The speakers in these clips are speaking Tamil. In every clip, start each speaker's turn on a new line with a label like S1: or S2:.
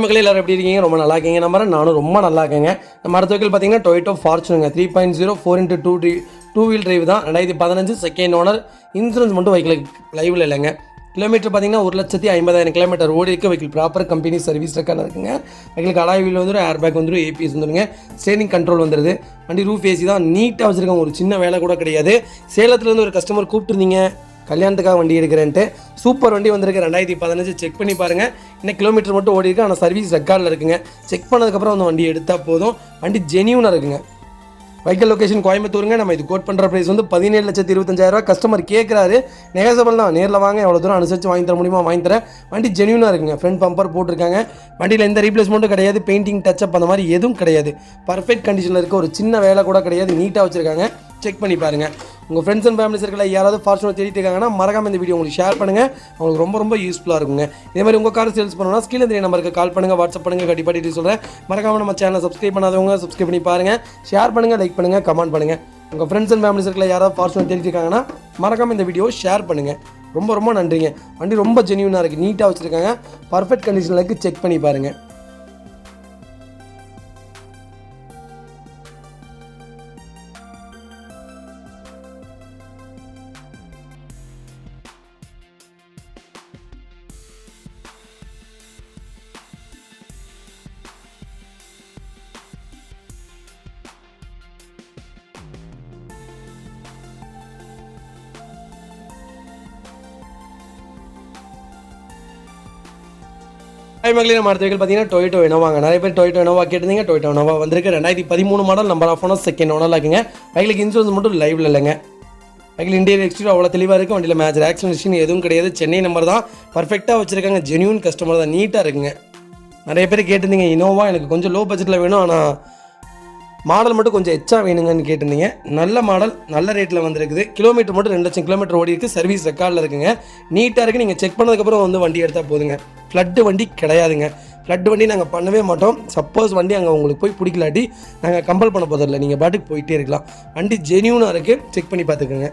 S1: மக்களே எல்லாரும் எப்படி இருக்கீங்க? ரொம்ப நல்லா இருக்கீங்க. நானும் ரொம்ப நல்லா இருக்கேங்க. நம்ம அடுத்த வெஹிக்கிள் பார்த்தீங்கன்னா டொயோட்டோ ஃபார்ச்சுனருங்க 3.0 4x2 டூ வீல் டிரைவ் தான். 2015 செகண்ட் ஓனர். இன்சூரன்ஸ் மட்டும் வெஹிக்கிளுக்கு லைவில் இல்லைங்க. கிலோமீட்டர் பார்த்தீங்கன்னா 1,50,000 கிலோமீட்டர் ஓடி இருக்க வெஹிக்கிள். ப்ராப்பர் கம்பெனி சர்வீஸ் ரெக்கார்டாக இருக்குங்க. வெஹிக்கிளுக்கு அலாய் வீல் வந்துடும், ஏர் பேக் வந்துடும், ஏபிஎஸ் வந்துடுங்க, ஸ்டேரிங் கண்ட்ரோல் வந்துடுது. வண்டி ரூஃப் ஏசி தான் நீட்டாக வச்சுருக்காங்க. ஒரு சின்ன வேலை கூட கிடையாது. சேலத்துலேருந்து ஒரு கஸ்டமர் கூப்பிட்டுருந்தீங்க கல்யாணத்துக்காக வண்டி எடுக்கிறேன்ட்டு. சூப்பர் வண்டி வந்திருக்கு. 2015 செக் பண்ணி பாருங்கள். இன்னும் கிலோமீட்டர் மட்டும் ஓடி இருக்கு, ஆனால் சர்வீஸ் ரெக்கார்டில் இருக்குங்க. செக் பண்ணதுக்கப்புறம் அந்த வண்டி எடுத்தால் போதும். வண்டி ஜெனியூனாக இருக்குங்க. வெஹிக்கிள் லொக்கேஷன் கோயம்புத்தூருங்க. நம்ம இது கோட் பண்ணுற ப்ரைஸ் வந்து 17,25,000. கஸ்டமர் கேட்குறாரு, நெகசபிள் தான். நேரில் வாங்க, எவ்வளோ தூரம் அனுசரித்து வாங்கி தர முடியுமா வாங்கி தரேன். வண்டி ஜெனியூனாக இருக்குங்க. ஃப்ரண்ட் பம்பர் போட்டிருக்காங்க. வண்டியில் எந்த ரீப்ளேஸ்மெண்ட்டும் கிடையாது, பெயிண்டிங் டச்சப் அந்த மாதிரி எதுவும் கிடையாது. பர்ஃபெக்ட் கண்டிஷனில் இருக்க, ஒரு சின்ன வேலை கூட கிடையாது. நீட்டாக வச்சுருக்காங்க. செக் பண்ணி பாருங்கள். உங்கள் ஃப்ரெண்ட்ஸ் அண்ட் ஃபேமிலி சர்க்கிளில் யாராவது ஃபார்ச்சுனர் தேடிட்டு இருக்காங்கன்னா மறக்காம இந்த வீடியோ உங்களுக்கு ஷேர் பண்ணுங்கள். அவங்களுக்கு ரொம்ப ரொம்ப யூஸ்ஃபுல்லாக இருக்குங்க. இதே மாதிரி உங்கள் கார் சேல்ஸ் பண்ணணும்னா ஸ்கிரீனில் தெரிய நம்பருக்கு கால் பண்ணுங்கள், வாட்ஸ்அப் பண்ணுங்கள். கண்டிப்பாக டீட்டெயில் சொல்கிறேன். மறக்காம நம்ம சேனலை சப்ஸ்கிரைப் பண்ணாதவங்க சப்ஸ்கிரைப் பண்ணி பாருங்கள். ஷேர் பண்ணுங்கள், லைக் பண்ணுங்கள், கமெண்ட் பண்ணுங்கள். உங்கள் ஃப்ரெண்ட்ஸ் அண்ட் ஃபேமிலி சர்க்கிளில் யாராவது ஃபார்ச்சுனர் தேடிட்டு இருக்காங்கன்னா மறக்காம இந்த வீடியோ ஷேர் பண்ணுங்கள். ரொம்ப ரொம்ப நன்றிங்க. வண்டி ரொம்ப ஜெனியூனாக இருக்குது, நீட்டாக வச்சுருக்காங்க. பர்ஃபெக்ட் கண்டிஷனில் இருக்குது. செக் பண்ணி பாருங்கள். மக்களே நம்ம அடுத்த வெஹிக்கிள் பார்த்தீங்கன்னா டொயோட்டோ இனோவாங்க. நிறைய பேர் டொயோட்டோ இனோவா கேட்டிருந்தீங்க. டொயோட்டோ இனோவா வந்திருக்கு. 2013 model. Number of owner second ஓனரில் இருக்குங்க. வெஹிக்கிளுக்கு இன்சூரன்ஸ் மட்டும் லைவில் இல்லைங்க. வெஹிக்கிள் இன்டீரியர் எக்ஸ்டீரியர் அவ்வளோ தெளிவாக இருக்குது. வண்டியில் மேஜர் ஆக்சிடென்ட் எதுவும் கிடையாது. சென்னை நம்பர் தான். பர்ஃபெக்டாக வச்சுருக்காங்க. ஜெனியூன் கஸ்டமர் தான். நீட்டாக இருக்குங்க. நிறைய பேர் கேட்டிருந்தீங்க இனோவா எனக்கு கொஞ்சம் லோ பட்ஜெட்டில் வேணும், ஆனால் மாடல் மட்டும் கொஞ்சம் எச்சா வேணுங்கன்னு கேட்டிருந்தீங்க. நல்ல மாடல், நல்ல ரேட்டில் வந்துருக்குது. கிலோமீட்டர் மட்டும் 2,00,000 கிலோமீட்டர் ஓடி இருக்குது. சர்வீஸ் ரெக்கார்டில் இருக்குங்க. நீட்டாக இருக்குது. நீங்கள் செக் பண்ணதுக்கப்புறம் வந்து வண்டி எடுத்தால் போதுங்க. ஃப்ளட்டு வண்டி கிடையாதுங்க. ஃப்ளட் வண்டி நாங்கள் பண்ணவே மாட்டோம். சப்போஸ் வண்டி அங்கே உங்களுக்கு போய் பிடிக்கலாட்டி நாங்கள் கம்பல் பண்ண போதில்லை. நீங்கள் பாட்டுக்கு போயிட்டே இருக்கலாம். வண்டி ஜெனியூனாக இருக்குது. செக் பண்ணி பார்த்துக்கோங்க.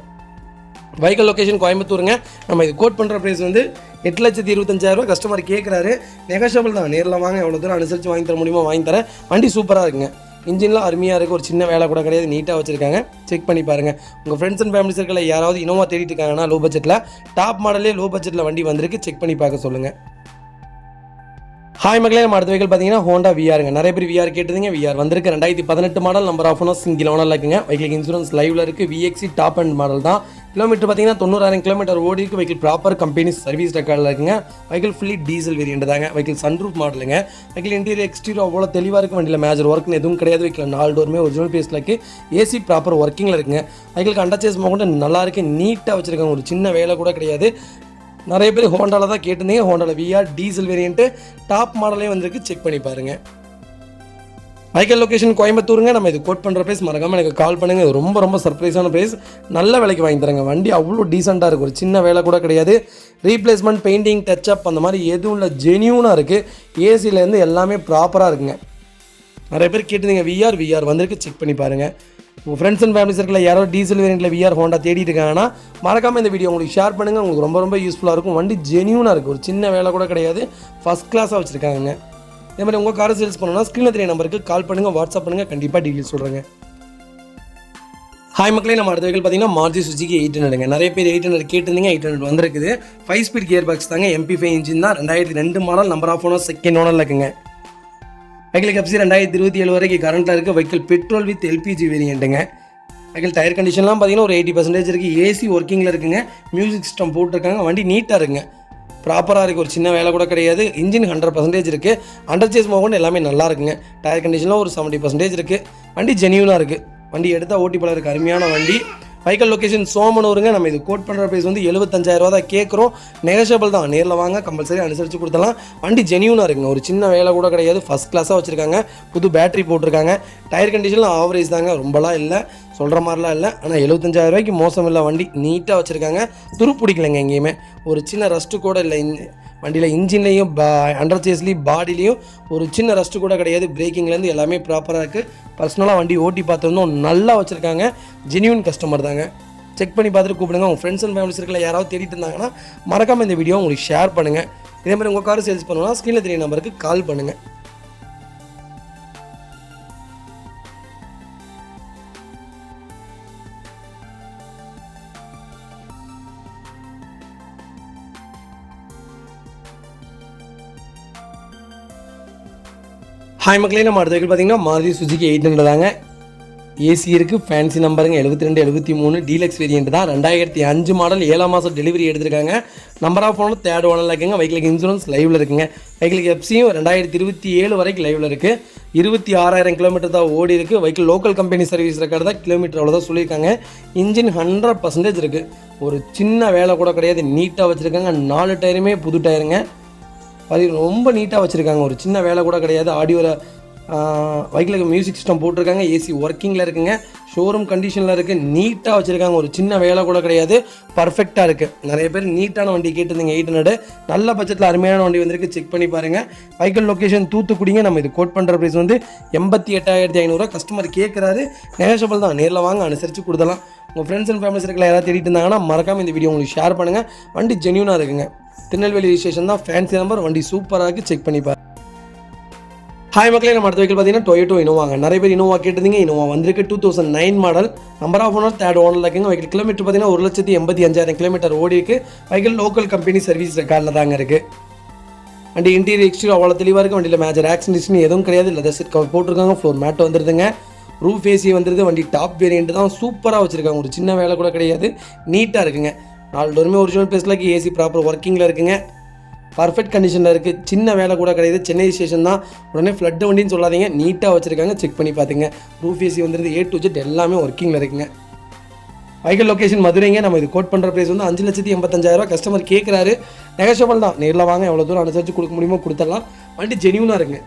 S1: வெஹிக்கிள் லொக்கேஷன் கோயம்புத்தூருங்க. நம்ம இது கோட் பண்ணுற ப்ரைஸ் வந்து 8,25,000. கஸ்டமர் கேட்குறாரு, நெகோஷியபிள் தான். நேரில் வாங்க, எவ்வளோ தூரம் அனுசரித்து வாங்கி தர முடியுமோ வாங்கி தரேன். வண்டி சூப்பராக இருக்குங்க. இன்ஜின்லாம் அருமையாக இருக்குது. ஒரு சின்ன வேலை கூட கிடையாது. நீட்டாக வச்சுருக்காங்க. செக் பண்ணி பாருங்கள். உங்கள் ஃப்ரெண்ட்ஸ் அண்ட் ஃபேமிலி சர்க்கிளில் யாராவது இனோவா தேடிட்டு இருக்காங்கன்னா லோ பட்ஜெட்டில், டாப் மாடலே லோ பட்ஜெட்டில் வண்டி வந்திருக்கு. செக் பண்ணி பார்க்க சொல்லுங்கள். ஹாய் மக்களே, நம்ம அடுத்த வெஹிக்கிள் பார்த்தீங்கன்னா ஹோண்டா விஆருங்க. நிறைய பேர் விஆர் கேட்டிருந்தீங்க. விஆர் வந்திருக்கு. 2018 model. Number of owner single ஓனரில் இருக்குங்க. வெஹிக்கிள் இன்சூரன்ஸ் லைவில் இருக்குது. விஎக்ஸி டாப் அண்ட் மாடல் தான். கிலோமீட்டர் பார்த்தீங்கன்னா 90,000 கிலோமீட்டர் ஓடி இருக்குது. வெஹிக்கிள் ப்ராப்பர் கம்பெனி சர்வீஸ் ரெக்கார்டில் இருக்குங்க. வெஹிக்கிள் ஃபுல்லி டீசல் வேரியண்ட் தாங்க. வெஹிக்கிள் சன்ரூஃப் மாடலுங்க. வெஹிக்கிள் இன்டீரியர் எக்ஸ்டீரியர் அவ்வளோ தெளிவாக இருக்குது. வண்டியில் மேஜர் ஒர்க்னு எதுவும் கிடையாது. வெஹிக்கிள் 4 டோருமே ஒரிஜினல் பேஸில் இருக்குது. ஏசி ப்ராப்பர் ஒர்க்கிங்கில் இருக்குங்க. வெஹிக்கிளுக்கு அண்டர்சேஸ் கூட நல்லா இருக்குது. நீட்டாக வச்சுருக்காங்க. ஒரு சின்ன வேலை கூட கிடையாது. நிறைய பேர் ஹோண்டாவில் தான் கேட்டிருந்தீங்க. ஹோண்டாவில் விஆர் டீசல் வேரியண்ட்டு டாப் மாடலே வந்திருக்கு. செக் பண்ணி பாருங்கள். வெஹிக்கிள் லொக்கேஷன் கோயம்புத்தூருங்க. நம்ம இது கோட் பண்ணுற ப்ரைஸ் மறக்காமல் எனக்கு கால் பண்ணுங்கள். ரொம்ப ரொம்ப சர்ப்ரைஸான ப்ரைஸ். நல்ல விலைக்கு வாங்கி தரேங்க. வண்டி அவ்வளோ டீசெண்டாக இருக்குது. ஒரு சின்ன வேலை கூட கிடையாது. ரீப்ளேஸ்மெண்ட், பெயிண்டிங், டச்சப் அந்த மாதிரி எதுவும் இல்லை. ஜெனியூனாக இருக்குது. ஏசிலேருந்து எல்லாமே ப்ராப்பராக இருக்குங்க. நிறைய பேர் கேட்டிருந்தீங்க. விஆர் வந்திருக்கு. செக் பண்ணி பாருங்கள். உங்கள் ஃப்ரெண்ட்ஸ் அண்ட் ஃபேமிலி சர்க்கிளில் யாரோ டீசல் வேரியண்ட்டில் விஆர் ஹோண்டா தேடிட்டு இருக்காங்கன்னா மறக்காமல் இந்த வீடியோ உங்களுக்கு ஷேர் பண்ணுங்கள். உங்களுக்கு ரொம்ப ரொம்ப யூஸ்ஃபுல்லாக இருக்கும். வண்டி ஜெனியூனாக இருக்குது. ஒரு சின்ன வேலை கூட கிடையாது. ஃபஸ்ட் கிளாஸாக வச்சுருக்காங்க. இதே மாதிரி உங்கள் காரை சேல்ஸ் பண்ணணும்னா ஸ்க்ரீனில் தெரிய நம்பருக்கு கால் பண்ணுங்கள், வாட்ஸ்அப் பண்ணுங்கள். கண்டிப்பாக டீட்டெயில் சொல்கிறேங்க. ஹாய் மக்களே, நம்ம அடுத்த வெஹிக்கிள் பார்த்தீங்கன்னா மாருதி சுசுகி 800ங்க. நிறைய பேர் 800 கேட்டிருந்தீங்க. 800 வந்திருக்குது. 5 ஸ்பீட் கியர் பாக்ஸ் தாங்க. MP5 இன்ஜின் தான். 2002 model. Number of owner second ஓனரில் இருக்குங்க. வெஹிக்கிள் எஃப்சி 2027 வரைக்கும் கரண்ட்டில் இருக்குது. வெஹிக்கிள் பெட்ரோல் வித் எல்பிஜி வேரியண்ட்டுங்க. வெஹிக்கிள் டயர் கண்டிஷன்லாம் பார்த்தீங்கன்னா ஒரு 80% இருக்குது. ஏசி ஒர்க்கிங்கில் இருக்குங்க. மியூசிக் சிஸ்டம் போட்டிருக்காங்க. வண்டி நீட்டாக இருக்குங்க. ப்ராப்பராக இருக்குது. ஒரு சின்ன வேலை கூட கிடையாது. இன்ஜின் 100% இருக்குது. அண்டர்சேஸ் மோகன் எல்லாமே நல்லா இருக்குங்க. டயர் கண்டிஷன்லாம் ஒரு 70% இருக்குது. வண்டி ஜெனியூனாக இருக்குது. வண்டி எடுத்தால் ஓட்டி போல இருக்குது. அருமையான வண்டி. வெஹிக்கிள் லொக்கேஷன் சோமனூருங்க. நம்ம இது கோட் பண்ணுற ப்ரைஸ் வந்து 75,000 தான் கேட்குறோம். நெகோஷியபிள் தான். நேரில் வாங்க, கம்பல்சரி அனுசரித்து கொடுத்தலாம். வண்டி ஜெனியூனாக இருக்குங்க. ஒரு சின்ன வேலை கூட கிடையாது. ஃபஸ்ட் கிளாஸாக வச்சுருக்காங்க. புது பேட்டரி போட்டிருக்காங்க. டயர் கண்டிஷன்லாம் ஆவரேஜ் தாங்க. ரொம்பலாம் இல்லை, சொல்கிற மாதிரிலாம் இல்லை. ஆனால் 75,000 மோசம் இல்லை. வண்டி நீட்டாக வச்சுருக்காங்க. துரு பிடிக்கலைங்க எங்கேயுமே. ஒரு சின்ன ரஸ்ட்டு கூட இல்லை. வண்டியில் இன்ஜின்லேயும் அண்டர் சேஸ்லேயும் பாடிலையும் ஒரு சின்ன ரஸ்ட்டு கூட கிடையாது. பிரேக்கிங்லேருந்து எல்லாமே ப்ராப்பராக இருக்குது. பர்சனலாக வண்டி ஓட்டி பார்த்துருந்தோம். நல்லா வச்சுருக்காங்க. ஜெனியூன் கஸ்டமர் தாங்க. செக் பண்ணி பார்த்துட்டு கூப்பிடுங்க. உங்கள் ஃப்ரெண்ட்ஸ் அண்ட் ஃபேமிலி சர்க்கிளில் யாராவது தேடிட்டு இருந்தாங்கன்னா மறக்காமல் இந்த வீடியோ உங்களுக்கு ஷேர் பண்ணுங்கள். இதே மாதிரி உங்கள் கார் சேல்ஸ் பண்ணணும்னா ஸ்க்ரீனில் தெரிய நம்பருக்கு கால் பண்ணுங்கள். ஹாய் மக்களே, நம்ம அடுத்த வெஹிக்கிள் பார்த்தீங்கன்னா மாருதி சுசுகி 800 தாங்க. ஏசி இருக்குது, ஃபேன்சி நம்பருங்க 72 73 டீலக்ஸ் வேரியன்ட் தான். 2005 மாடல் 7ஆம் மாதம் டெலிவரி எடுத்திருக்காங்க. நம்பர் ஆஃப் ஓனர் 3rd ஓனரில் இருக்குங்க. வெஹிக்கிளுக்கு இன்சூரன்ஸ் லைவில் இருக்குங்க. வெஹிக்கிளுக்கு எஃப்சியும் 2027 வரைக்கும் லைவில் இருக்குது. 26,000 கிலோமீட்டர் தான் ஓடி இருக்குது. Vehicle local company service record தான், கிலோமீட்டர் அவ்வளோதான் சொல்லியிருக்காங்க. இன்ஜின் 100% இருக்குது. ஒரு சின்ன வேலை கூட கிடையாது, நீட்டாக வச்சுருக்காங்க. 4 டயருமே புது டயருங்க. அது ரொம்ப நீட்டாக வச்சுருக்காங்க, ஒரு சின்ன வேலை கூட கிடையாது. ஆடியோவில் வெஹிக்கிளுக்கு மியூசிக் சிஸ்டம் போட்டிருக்காங்க. ஏசி ஒர்க்கிங்கில் இருக்குங்க. ஷோரூம் கண்டிஷனில் இருக்குது. நீட்டாக வச்சுருக்காங்க, ஒரு சின்ன வேலை கூட கிடையாது. பர்ஃபெக்டாக இருக்குது. நிறைய பேர் நீட்டான வண்டி கேட்டிருந்தீங்க. 800 நல்ல பட்ஜெட்டில் அருமையான வண்டி வந்திருக்கு. செக் பண்ணி பாருங்கள். வெஹிக்கிள் லொக்கேஷன் தூத்துக்குடிங்க. நம்ம இது கோட் பண்ணுற ப்ரைஸ் வந்து 88,500. கஸ்டமர் கேட்குறாரு, நெகோஷியபிள் தான். நேரில் வாங்க, அனுசரித்து கொடுத்தலாம். உங்கள் ஃப்ரெண்ட்ஸ் அண்ட் ஃபேமிலி சர்க்கிள் யாராவது தேடிட்டு இருந்தாங்கன்னா மறக்காமல் இந்த வீடியோ உங்களுக்கு ஷேர் பண்ணுங்கள். வண்டி ஜென்யூனாக இருக்குங்க. திருநெல்வேலி ரிஜிஸ்ட்ரேஷன் தான், ஃபேன்சி நம்பர். வண்டி சூப்பராக இருக்குது, செக் பண்ணி பாருங்க. ஹாய் மக்களே, நம்ம அடுத்த வெஹிக்கிள் பார்த்தீங்கன்னா டொயோட்டோ இனோவாங்க. நிறைய பேர் இனோவா கேட்டிருந்தீங்க. இனோவா வந்திருக்கு. 2009 model. Number of owner 3rd ஓனரில் இருக்குங்க. வெஹிக்கிள் கிலோமீட்டர் பார்த்தீங்கன்னா 1,85,000 கிலோமீட்டர் ஓடி இருக்குது. வெஹிக்கிள் லோக்கல் கம்பெனி சர்வீஸ் ரெக்கார்டில் தாங்க இருக்குது. வண்டி இன்டீரியர் எக்ஸ்டீரியர் அவ்வளோ தெளிவாக இருக்குது. வண்டியில் மேஜர் ஆக்சிடென்ட் எதுவும் கிடையாது. லெதர் சீட் கவர் போட்டிருக்காங்க. ஃப்ளோர் மேட் வந்துருதுங்க. ரூஃப் ஏசி வந்துருது. வண்டி டாப் வேரியன்ட் தான், சூப்பராக வச்சுருக்காங்க. ஒரு சின்ன வேலை கூட கிடையாது, நீட்டாக இருக்குங்க. 4 டோருமே ஒரிஜினல் பேஸில் ஏசி ப்ராப்பர் ஒர்க்கிங்கில் இருக்குங்க. பர்ஃபெக்ட் கண்டிஷனில் இருக்குது. சின்ன வேலை கூட கிடையாது. சென்னை ஸ்டேஷன் தான், உடனே ஃப்ளட் வண்டின்னு சொல்லாதீங்க. நீட்டாக வச்சுருக்காங்க, செக் பண்ணி பார்த்துங்க. ரூஃப் ஏசி வந்துருது. A to Z எல்லாமே ஒர்க்கிங்கில் இருக்குங்க. வெஹிக்கிள் லொக்கேஷன் மதுரைங்க. நம்ம இது கோட் பண்ணுற ப்ரைஸ் வந்து 5,85,000. கஸ்டமர் கேட்குறாரு, நெகோஷியபிள் தான். நேரில் வாங்க, எவ்வளோ தூரம் அனுசரித்து கொடுக்க முடியுமோ கொடுத்துடலாம். வண்டி ஜென்யூனாக இருக்குங்க.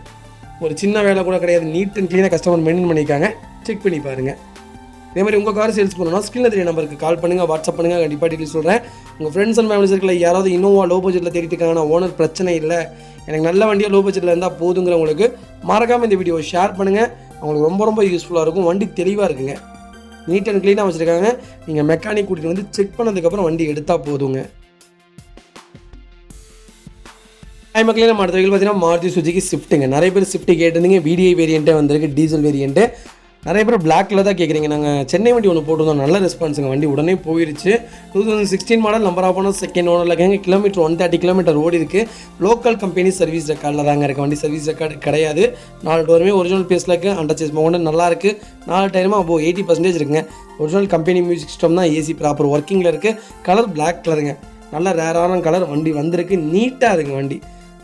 S1: ஒரு சின்ன வேலை கூட கிடையாது. நீட் அண்ட் க்ளீனாக கஸ்டமர் மெயின்டைன் பண்ணியிருக்காங்க. செக் பண்ணி பாருங்கள். இதே மாதிரி உங்கள் கார் சேல்ஸ் பண்ணணும்னா ஸ்க்ரீனில் தெரிய நம்பருக்கு கால் பண்ணுங்கள், வாட்ஸ்அப் பண்ணுங்கள். கண்டிப்பாக டீட்டெயில் சொல்கிறேன். உங்கள் ஃப்ரெண்ட்ஸ் அண்ட் ஃபேமிலி சர்க்கிளில் யாராவது இன்னோவா லோ பட்ஜெட்டில் தேடிட்டு இருக்காங்கன்னா, ஓனர் பிரச்சனை இல்லை, எனக்கு நல்ல வண்டியாக லோ பட்ஜெட்டில் இருந்தால் போதுங்கிறவங்களுக்கு மறக்காமல் இந்த வீடியோவை ஷேர் பண்ணுங்கள். அவங்களுக்கு ரொம்ப ரொம்ப யூஸ்ஃபுல்லாக இருக்கும். வண்டி தெளிவாக இருக்குங்க, நீட் அண்ட் க்ளீனாக வச்சுருக்காங்க. நீங்கள் மெக்கானிக் கூட்டிகிட்டு வந்து செக் பண்ணதுக்கப்புறம் வண்டி எடுத்தால் போதுங்க. மக்களே, நம்ம அடுத்த வெஹிக்கிள் பார்த்தீங்கன்னா மாருதி சுசுகி ஸ்விஃப்ட்டுங்க. நிறைய பேர் ஸ்விஃப்ட் கேட்டிருந்தீங்க. VDI வேரியண்ட்டே வந்திருக்கு, டீசல் வேரியண்ட்டு. நிறைய பேர் பிளாக்கில் தான் கேட்குறீங்க. நாங்கள் சென்னை வண்டி ஒன்று போட்டிருந்தோம், நல்ல ரெஸ்பான்ஸுங்க. வண்டி உடனே போயிடுச்சு. 2016 model. Number of owner 2nd ஓனரில் இருக்காங்க. கிலோமீட்டர் 130 கிலோமீட்டர் ஓடி இருக்குது. லோக்கல் கம்பெனி சர்வீஸ் ரெக்கார்டில் தாங்க இருக்குது. வண்டி சர்வீஸ் ரெக்கார்டு கிடையாது. 4 டோருமே ஒரிஜினல் பேஸில் இருக்குது. அண்டர் சேஸ் மோகன் நல்லா இருக்குது. 4 டயருமே அப்போ 80% இருக்குங்க. ஒரிஜினல் கம்பெனி மியூசிக் சிஸ்டம் தான். ஏசி ப்ராப்பர் ஒர்க்கிங்கில் இருக்குது. கலர் பிளாக் கலருங்க, நல்ல ரேரான கலர். வண்டி வந்திருக்கு, நீட்டாக இருக்குது. வண்டி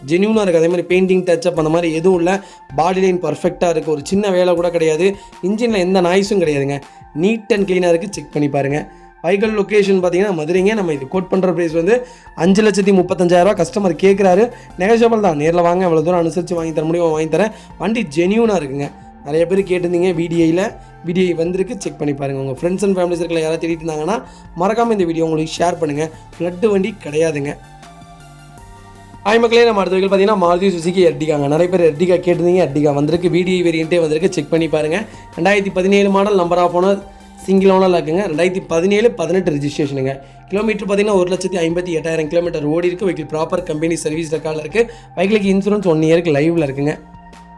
S1: ஜென்யூனாக இருக்குது. அதே மாதிரி பெயிண்டிங் டச்சப் அந்த மாதிரி எதுவும் இல்லை. பாடி லைன் பர்ஃபெக்டாக இருக்குது. ஒரு சின்ன வேலை கூட கிடையாது. இன்ஜினில் எந்த நாய்ஸும் கிடையாதுங்க. நீட் அண்ட் க்ளீனாக இருக்குது, செக் பண்ணி பாருங்கள். வெஹிக்கிள் லொக்கேஷன் பார்த்தீங்கன்னா மதுரைங்க. நம்ம இது கோட் பண்ணுற ப்ரைஸ் வந்து 5,35,000. கஸ்டமர் கேட்குறாரு, நெகோஷியபிள் தான். நேரில் வாங்க, எவ்வளோ தூரம் அனுசரித்து வாங்கி தர முடியும் வாங்கி தரேன். வண்டி ஜென்யூனாக இருக்குங்க. நிறைய பேர் கேட்டிருந்தீங்க. VDI வந்திருக்கு, செக் பண்ணி பாருங்கள். உங்கள் ஃப்ரெண்ட்ஸ் அண்ட் ஃபேமிலி சர்க்கிளில் யாராவது தேடிட்டு இருந்தாங்கன்னா மறக்காமல் இந்த வீடியோ உங்களுக்கு ஷேர் பண்ணுங்கள். ஃப்ளட்டு வண்டி கிடையாதுங்க. ஹாய் மக்களே, நம்ம அடுத்த வெஹிக்கிள் பார்த்தீங்கன்னா மாருதி சுசுகி எர்டிகாங்க. நிறைய பேர் எர்டிகா கேட்டிருந்தீங்க. எர்டிகா வந்திருக்கு. VDI வேரியண்ட்டே வந்திருக்கு, செக் பண்ணி பாருங்கள். 2017 model. Number of owner single ஓனரில் இருக்குங்க. 2017 18 ரிஜிஸ்ட்ரேஷனுங்க. கிலோமீட்டர் பார்த்தீங்கன்னா 1,58,000 கிலோமீட்டர் ஓடி இருக்குது. வெஹிக்கிள் ப்ராப்பர் கம்பெனி சர்வீஸ் ரெக்கார்டில் இருக்குது. வெஹிக்கிளுக்கு இன்சூரன்ஸ் 1 இயருக்கு லைவில் இருக்குங்க.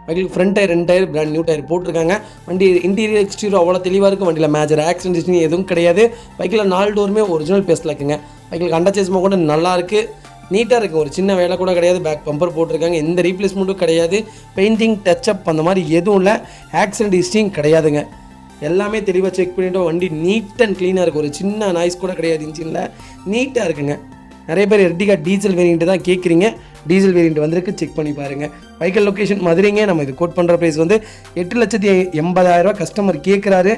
S1: Vehicle front tyre 2 tyre brand new tyre போட்டிருக்காங்க. வண்டி இன்டீரியர் எக்ஸ்டீரியர் அவ்வளோ தெளிவாக இருக்குது. வண்டியில் மேஜர் ஆக்சிடென்ட் எதுவும் கிடையாது. வெஹிக்கிளில் 4 டோருமே ஒரிஜினல் பேஸில் இருக்குங்க. வெஹிக்கிளுக்கு அண்டர் சேஸ் கூட நல்லா இருக்குது, நீட்டாக இருக்குது. ஒரு சின்ன வேலை கூட கிடையாது. பேக் பம்பர் போட்டிருக்காங்க. எந்த ரீப்ளேஸ்மெண்ட்டும் கிடையாது. பெயிண்டிங் டச்சப் அந்த மாதிரி எதுவும் இல்லை. ஆக்சிடென்ட் ஹிஸ்ட்ரியும் கிடையாதுங்க. எல்லாமே தெளிவாக செக் பண்ணிவிட்டோம். வண்டி நீட் அண்ட் க்ளீனாக இருக்குது. ஒரு சின்ன நாய்ஸ் கூட கிடையாது. இன்ஜினில் நீட்டாக இருக்குங்க. நிறைய பேர் எர்டிகா டீசல் வேரியண்ட்டு தான் கேட்குறீங்க. டீசல் வேரியண்ட் வந்திருக்கு, செக் பண்ணி பாருங்கள். வெஹிக்கிள் லொக்கேஷன் மதுரைங்க. நம்ம இது கோட் பண்ணுற ப்ரைஸ் வந்து 8,80,000. கஸ்டமர் கேட்குறாரு,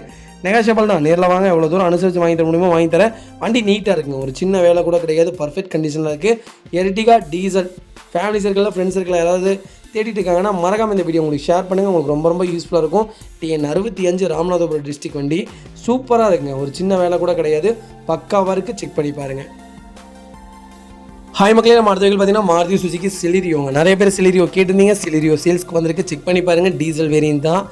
S1: நெகோஷியபிள் தான். நேரில் வாங்க, எவ்வளோ தூரம் அனுசரித்து வாங்கி தர முடியுமோ வாங்கி தரேன். வண்டி நீட்டாக இருக்குங்க. ஒரு சின்ன வேலை கூட கிடையாது. பர்ஃபெக்ட் கண்டிஷனில் இருக்குது. Ertiga diesel. ஃபேமிலி சர்க்கிளில் ஃப்ரெண்ட்ஸ் சர்க்கிளில் யாராவது தேடிட்டு இருக்காங்கன்னா மறக்காமல் இந்த வீடியோ உங்களுக்கு ஷேர் பண்ணுங்கள். உங்களுக்கு ரொம்ப ரொம்ப யூஸ்ஃபுல்லாக இருக்கும். TN 65 ராமநாதபுரம் டிஸ்ட்ரிக்ட் வண்டி சூப்பராக இருக்குங்க. ஒரு சின்ன வேலை கூட கிடையாது. பக்காவாக இருக்குது, செக் பண்ணி பாருங்கள். ஹாய் மக்களே, நம்ம அடுத்த வெஹிக்கிள் பார்த்தீங்கன்னா மாருதி சுசுகி செலிரியோங்க. நிறைய பேர் செலிரியோ கேட்டிருந்தீங்க. செலிரியோ சேல்ஸ்க்கு வந்திருக்கு, செக் பண்ணி பாருங்கள். டீசல் வேரியன்ட் தான்.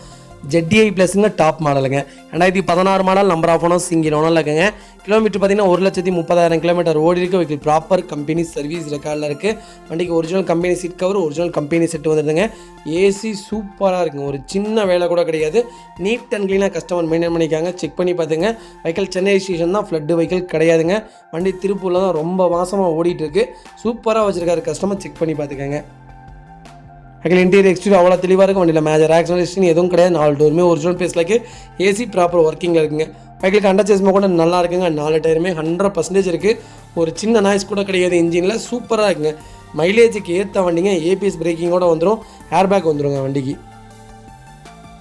S1: ZDI ப்ளஸுங்க டாப் மாடலுங்க 2016 model number of owners single ஓனரில் இருக்குங்க. கிலோமீட்டர் பார்த்தீங்கன்னா 1,30,000 கிலோமீட்டர் ஓடி இருக்குது. வெஹிக்கிள் ப்ராப்பர் கம்பெனி சர்வீஸ் ரெக்கார்டில் இருக்குது. வண்டிக்கு original company seat cover, original company set வந்துடுதுங்க. ஏசி சூப்பராக இருக்குங்க, ஒரு சின்ன வேலை கூட கிடையாது. நீட் அண்ட் க்ளீனாக கஸ்டமர் மெயின்டைன் பண்ணிக்காங்க. செக் பண்ணி பார்த்துங்க. வெஹிக்கிள் சென்னை ஸ்டேஷன் தான், ஃப்ளட்டு வெஹிக்கிள் கிடையாதுங்க. வண்டி திருப்பூரில் தான் ரொம்ப வாசமாக ஓடிட்டுருக்கு. சூப்பராக வச்சுருக்காரு கஸ்டமர், செக் பண்ணி பார்த்துக்கங்க. வெஹிக்கிள் இன்டீரியர் எக்ஸ்டீரியர் அவ்வளோ தெளிவாக இருக்கும். வண்டியில் மேஜர் ஆக்சிடென்ட் எதுவும் கிடையாது. 4 டோருமே ஒரிஜினல் பேஸில் இருக்குது. ஏசி ப்ராப்பர் ஒர்க்கிங்கில் இருக்குங்க. வெஹிக்கிளுக்கு அண்டர் சேஸ்மா கூட நல்லா இருக்குங்க. 4 டயருமே 100% இருக்குது. ஒரு சின்ன நாய்ஸ் கூட கிடையாது இன்ஜினில். சூப்பராக இருக்குங்க. மைலேஜுக்கு ஏற்ற வண்டிங்க. ஏபிஎஸ் பிரேக்கிங்கோடு வந்துடும், ஏர் பேக் வந்துடுங்க வண்டிக்கு.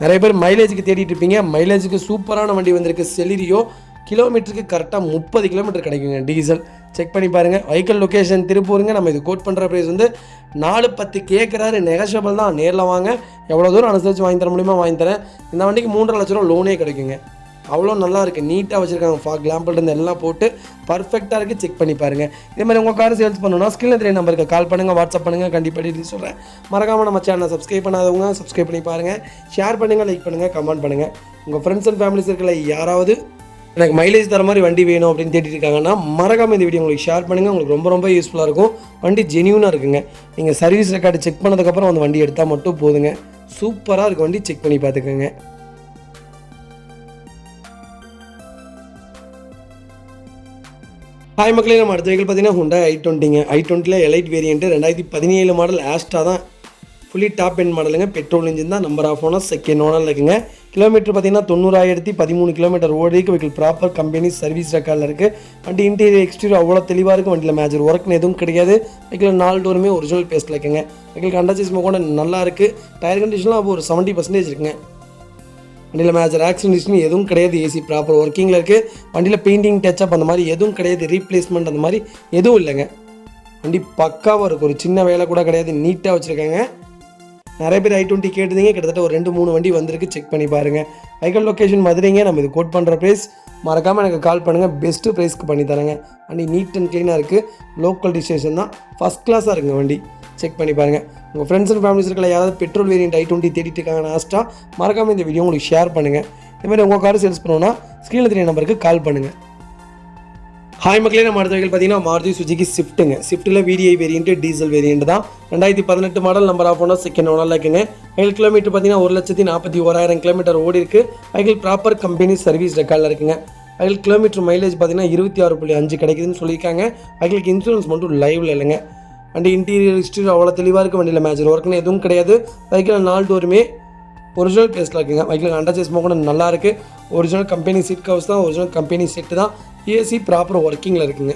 S1: நிறைய பேர் மைலேஜுக்கு தேடிட்டு இருப்பீங்க. மைலேஜுக்கு சூப்பரான வண்டி வந்திருக்கு. செலிரியோ கிலோமீட்டருக்கு கரெக்டாக 30 கிலோமீட்டர் கிடைக்குங்க டீசல். செக் பண்ணி பாருங்கள். வெஹிக்கிள் லொக்கேஷன் திருப்பூருங்க. நம்ம இது கோட் பண்ணுற ப்ரைஸ் வந்து 410 கேட்குறாரு. நெகஷியபிள் தான், நேரில் வாங்க. எவ்வளோ தூரம் அனுசரித்து வாங்கி தர முடியுமா வாங்கி தரேன். இந்த வண்டிக்கு 3.5 லட்ச ரூபா லோனே கிடைக்குங்க. அவ்வளோ நல்லா இருக்குது, நீட்டாக வச்சுருக்காங்க. ஃபாக் லேம்பிள்லேருந்து எல்லாம் போட்டு பர்ஃபெக்டாக இருக்குது. செக் பண்ணி பாருங்கள். இதே மாதிரி உங்கள் கார் சேல்ஸ் பண்ணணும்னா ஸ்கிரீனில் தெரிய நம்பருக்கு கால் பண்ணுங்கள், வாட்ஸ்அப் பண்ணுங்கள். கண்டிப்பாக டீட்டெயில்ஸ் சொல்கிறேன். மறக்காமல் நம்ம சேனலை சப்ஸ்கிரைப் பண்ணாதவங்க சப்ஸ்கிரைப் பண்ணி பாருங்கள். ஷேர் பண்ணுங்கள், லைக் பண்ணுங்கள், கமெண்ட் பண்ணுங்கள். உங்கள் ஃப்ரெண்ட்ஸ் அண்ட் ஃபேமிலிஸ் இருக்கல யாராவது எனக்கு மைலேஜ் தர மாதிரி வண்டி வேணும் அப்படின்னு தேடிட்டு இருக்காங்கன்னா மறக்காமல் இந்த வீடியோ உங்களுக்கு ஷேர் பண்ணுங்கள். உங்களுக்கு ரொம்ப ரொம்ப யூஸ்ஃபுல்லாக இருக்கும். வண்டி ஜெனியூனாக இருக்குங்க. நீங்கள் சர்வீஸ் ரெக்கார்டு செக் பண்ணதுக்கப்புறம் அந்த வண்டி எடுத்தால் மட்டும் போதுங்க. சூப்பராக இருக்குது வண்டி, செக் பண்ணி பார்த்துக்கோங்க. ஹாய் மக்களே, நம்ம அடுத்த வெஹிக்கிள் பார்த்தீங்கன்னா Hyundai i20ங்க. i20ல் எலைட் வேரியண்ட்டு 2017 மாடல் ஆஸ்டா தான். ஃபுல்லி டாப் எண்ட் மாடலுங்க. பெட்ரோல் இன்ஜின் தான். நம்பர் ஆஃப் ஓனர் செகண்ட் ஓனரில் இருக்குங்க. கிலோமீட்டர் பார்த்தீங்கன்னா 90,013 கிலோமீட்டர் ஓடிக்கு. வெஹிக்கிள் ப்ராப்பர் கம்பெனி சர்வீஸ் ரெக்கார்டில் இருக்குது. வண்டி இன்டீரியர் எக்ஸ்டீரியர் அவ்வளோ தெளிவாக இருக்கும். வண்டியில் மேஜர் ஒர்க்னு எதுவும் கிடையாது. வெஹிக்கிள் 4 டோருமே ஒரிஜினல் பேஸ்ட்டில் இருக்குங்க. வெஹிக்கிள் அண்டர் சேஸ்மா கூட நல்லா இருக்குது. டயர் கண்டிஷன்லாம் ஒரு 70% இருக்குங்க. வண்டியில் மேஜர் ஆக்சிடென்ட் எதுவும் கிடையாது. ஏசி ப்ராப்பர் ஒர்க்கிங்கில் இருக்குது. வண்டியில் பெயிண்டிங் டச்சப் அந்த மாதிரி எதுவும் கிடையாது. ரீப்ளேஸ்மெண்ட் அந்த மாதிரி எதுவும் இல்லைங்க. வண்டி பக்காவாக இருக்குது, ஒரு சின்ன வேலை கூட கிடையாது. நீட்டாக வச்சுருக்காங்க. நிறைய பேர் i20 கேட்டுருந்தீங்க. கிட்டத்தட்ட ஒரு 2-3 வண்டி வந்திருக்கு. செக் பண்ணி பாருங்கள். வெஹிக்கிள் லொக்கேஷன் மதுரைங்க. நம்ம இது கோட் பண்ணுற ப்ரைஸ். மறக்காமல் எனக்கு கால் பண்ணுங்கள், பெஸ்ட்டு ப்ரைஸ்க்கு பண்ணி தரேங்க. வண்டி நீட் அண்ட் க்ளீனாக இருக்குது. லோக்கல் டிஸ்டேஷன் தான், ஃபஸ்ட் கிளாஸாக இருக்குங்க வண்டி. செக் பண்ணி பாருங்கள். உங்கள் ஃப்ரெண்ட்ஸ் அண்ட் ஃபேமிலிஸ் இருக்கல யாராவது பெட்ரோல் வேரியண்ட் i20 தேடிட்டு இருக்காங்கன்னு ஆஸ்டா மறக்காமல் இந்த வீடியோ உங்களுக்கு ஷேர் பண்ணுங்கள். இதுமாதிரி உங்கள் கார் சேல்ஸ் பண்ணணும்னா ஸ்க்ரீனில் தெரிய நம்பருக்கு கால் பண்ணுங்கள். ஹாய் மக்களே, நம்ம அடுத்த வெஹிக்கிள் பார்த்தீங்கன்னா மாருதி சுஜுகி ஸ்விஃப்ட்டுங்க. ஸ்விஃப்ட்டில் VDI வேரியண்ட், டீசல் வேரியண்ட் தான். 2018 model number of owner second ஓனரில் இருக்குங்க. வெஹிக்கிள் கிலோமீட்டர் பார்த்தீங்கன்னா 1,41,000 கிலோமீட்டர் ஓடி இருக்குது. வெஹிக்கிள் ப்ராப்பர் கம்பெனி சர்வீஸ் ரெக்கார்டில் இருக்குங்க. வெஹிக்கிள் கிலோமீட்டர் மைலேஜ் பார்த்தீங்கன்னா 26.5 கிடைக்குதுன்னு சொல்லியிருக்காங்க. வெஹிக்கிளுக்கு இன்சூரன்ஸ் மட்டும் லைவில் இல்லைங்க. வண்டி இன்டீரியர் எக்ஸ்டீரியர் அவ்வளோ தெளிவாக இருக்குது. வண்டியில் மேஜர் ஒர்க்னு எதுவும் கிடையாது. வெஹிக்கிள் 4 டோருமே ஒரிஜினல் பேஸில் இருக்குங்க. வெஹிக்கிள் அண்டர் சேஸ்மா கூட நல்லா இருக்குது. ஒரிஜினல் கம்பெனி சீட் கவர்ஸ் தான், ஒரிஜினல் கம்பெனி செட்டு தான். ஏசி ப்ராப்பர் ஒர்க்கிங்கில் இருக்குங்க.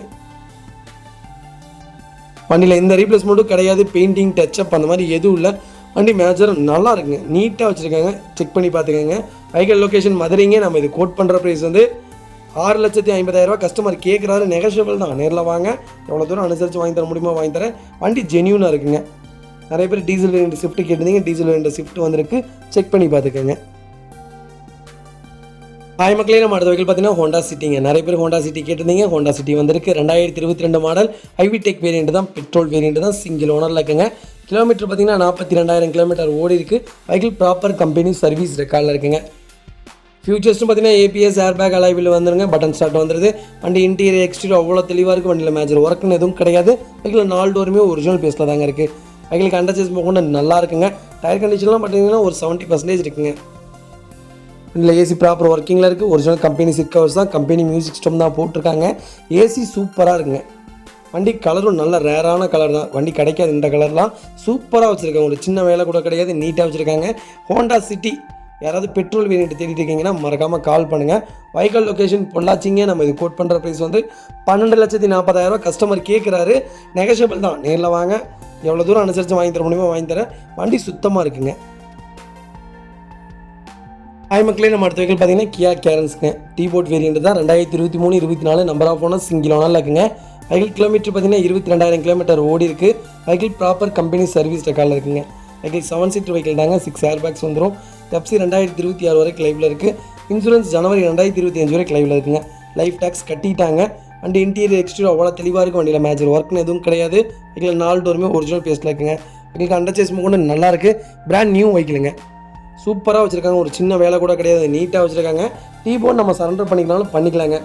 S1: வண்டியில் எந்த ரீப்ளேஸ்மெண்ட்டும் கிடையாது. பெயிண்டிங் டச்சப் அந்த மாதிரி எதுவும் இல்லை. வண்டி மேஜர் நல்லா இருக்குங்க, நீட்டாக வச்சுருக்காங்க. செக் பண்ணி பார்த்துக்கோங்க. வெஹிக்கிள் லொக்கேஷன் மதுரைங்க. நம்ம இது கோட் பண்ணுற ப்ரைஸ் வந்து 6,50,000 கஸ்டமர் கேட்குறாரு. நெகஷியபிள் தான், நேரில் வாங்க. எவ்வளோ தூரம் அனுசரித்து வாங்கி தர முடியுமோ வாங்கி தரேன். வண்டி ஜெனியூனாக இருக்குங்க. நிறைய பேர் டீசல் வேரியண்ட் ஸ்விஃப்ட் கேட்டிருந்தீங்க. டீசல் வேரியண்ட் ஸ்விஃப்ட் வந்திருக்கு. செக் பண்ணி பார்த்துக்கோங்க. ஹாய் மக்களே, நம்ம அடுத்த வெஹிக்கிள் பார்த்தீங்கன்னா Honda Cityங்க. நிறைய பேர் Honda City கேட்டிருந்தீங்க. Honda City வந்திருக்கு. 2022 மாடல் ஹைவிடெக் வேரியண்ட் தான். பெட்ரோல் வேரியண்ட் தான். சிங்கிள் ஓனரில் இருக்குங்க. கிலோமீட்டர் பார்த்தீங்கன்னா 42,000 கிலோமீட்டர் ஓடி இருக்குது. வெஹிக்கிள் ப்ராப்பர் கம்பெனி சர்வீஸ் ரெக்கார்டில் இருக்குங்க. ஃபியூச்சர்ஸ்னு பார்த்தீங்கன்னா ABS, ஏர் பேக் அலைவில் வந்துருங்க. பட்டன் ஸ்டார்ட் வந்துடுது. வண்டி இன்டீரியர் எக்ஸ்டீரியர் அவ்வளோ தெளிவாக இருக்குது. வண்டியில் மேஜர் ஒர்க்னு எதுவும் கிடையாது. வெஹிக்கிள் 4 டோருமே ஒரிஜினல் பேஸில் தாங்க இருக்குது. வெஹிக்கிளுக்கு அண்டர் சேஸ்மா கூட நல்லா இருக்குங்க. டயர் கண்டிஷன்லாம் பார்த்தீங்கன்னா ஒரு 70% இருக்குங்க. இதில் ஏசி ப்ராப்பர் ஒர்க்கிங்கில் இருக்குது. ஒரிஜினல் கம்பெனி சீட் கவர்ஸ் தான். கம்பெனி மியூசிக் சிஸ்டம் தான் போட்டிருக்காங்க. ஏசி சூப்பராக இருக்குங்க. வண்டி கலரும் நல்ல ரேரான கலர் தான். வண்டி கிடைக்காது இந்த கலர்லாம். சூப்பராக வச்சுருக்காங்க. ஒரு சின்ன வேலை கூட கிடையாது. நீட்டாக வச்சுருக்காங்க. Honda City யாராவது பெட்ரோல் வேரியண்ட் தேடிட்டு இருக்கீங்கன்னா மறக்காமல் கால் பண்ணுங்கள். வெஹிக்கிள் லொக்கேஷன் பொள்ளாச்சிங்க. நம்ம இது கோட் பண்ணுற ப்ரைஸ் வந்து 12,40,000 கஸ்டமர் கேட்குறாரு. நெகஷியபிள் தான், நேரில் வாங்க. எவ்வளோ தூரம் அனுசரித்து வாங்கி தர முடியுமோ வாங்கி தரேன். வண்டி சுத்தமாக இருக்குங்க. ஹாய் மக்களே, நம்ம அடுத்த வெஹிக்கிள் பார்த்தீங்கன்னா Kia Carensங்க. டீபோர்ட் வேரியண்ட் தான். 2023-24 நம்பர் ஆஃப் ஓனர் சிங்கிள் ஓனரில் இருக்குங்க. வெஹிக்கிள் கிலோமீட்டர் பார்த்தீங்கன்னா 22,000 கிலோமீட்டர் ஓடி இருக்குது. வெஹிக்கிள் ப்ராப்பர் கம்பெனி சர்வீஸ் ரெக்கார்டில் இருக்குங்க. வெஹிக்கிள் 7 சீட்டர் வெஹிக்கிள் தாங்க. 6 ஏர் பேக்ஸ் வந்துடும். FC 2026 வரைக்கும் லைவில் இருக்குது. இன்சூரன்ஸ் ஜனவரி 2025 வரைக்கும் லைவில் இருக்குங்க. லைஃப் டேக்ஸ் கட்டிட்டாங்க. வண்டி இன்டீரியர் எக்ஸ்டீரியர் அவ்வளோ தெளிவாக இருக்கும். வண்டியில் மேஜர் ஒர்க்னு எதுவும் கிடையாது. வெஹிக்கிள் 4 டோருமே ஒரிஜினல் பேஸில் இருக்குங்க. வெஹிக்கிள் அண்டர் சேஸ்மா கூட நல்லா இருக்குது. பிராண்ட் நியூ வெஹிக்கிளுங்க. சூப்பராக வச்சுருக்காங்க. ஒரு சின்ன வேலை கூட கிடையாது, நீட்டாக வச்சுருக்காங்க. டீ போர்டு நம்ம சரண்டர் பண்ணிக்கலாம்னு பண்ணிக்கலாங்க.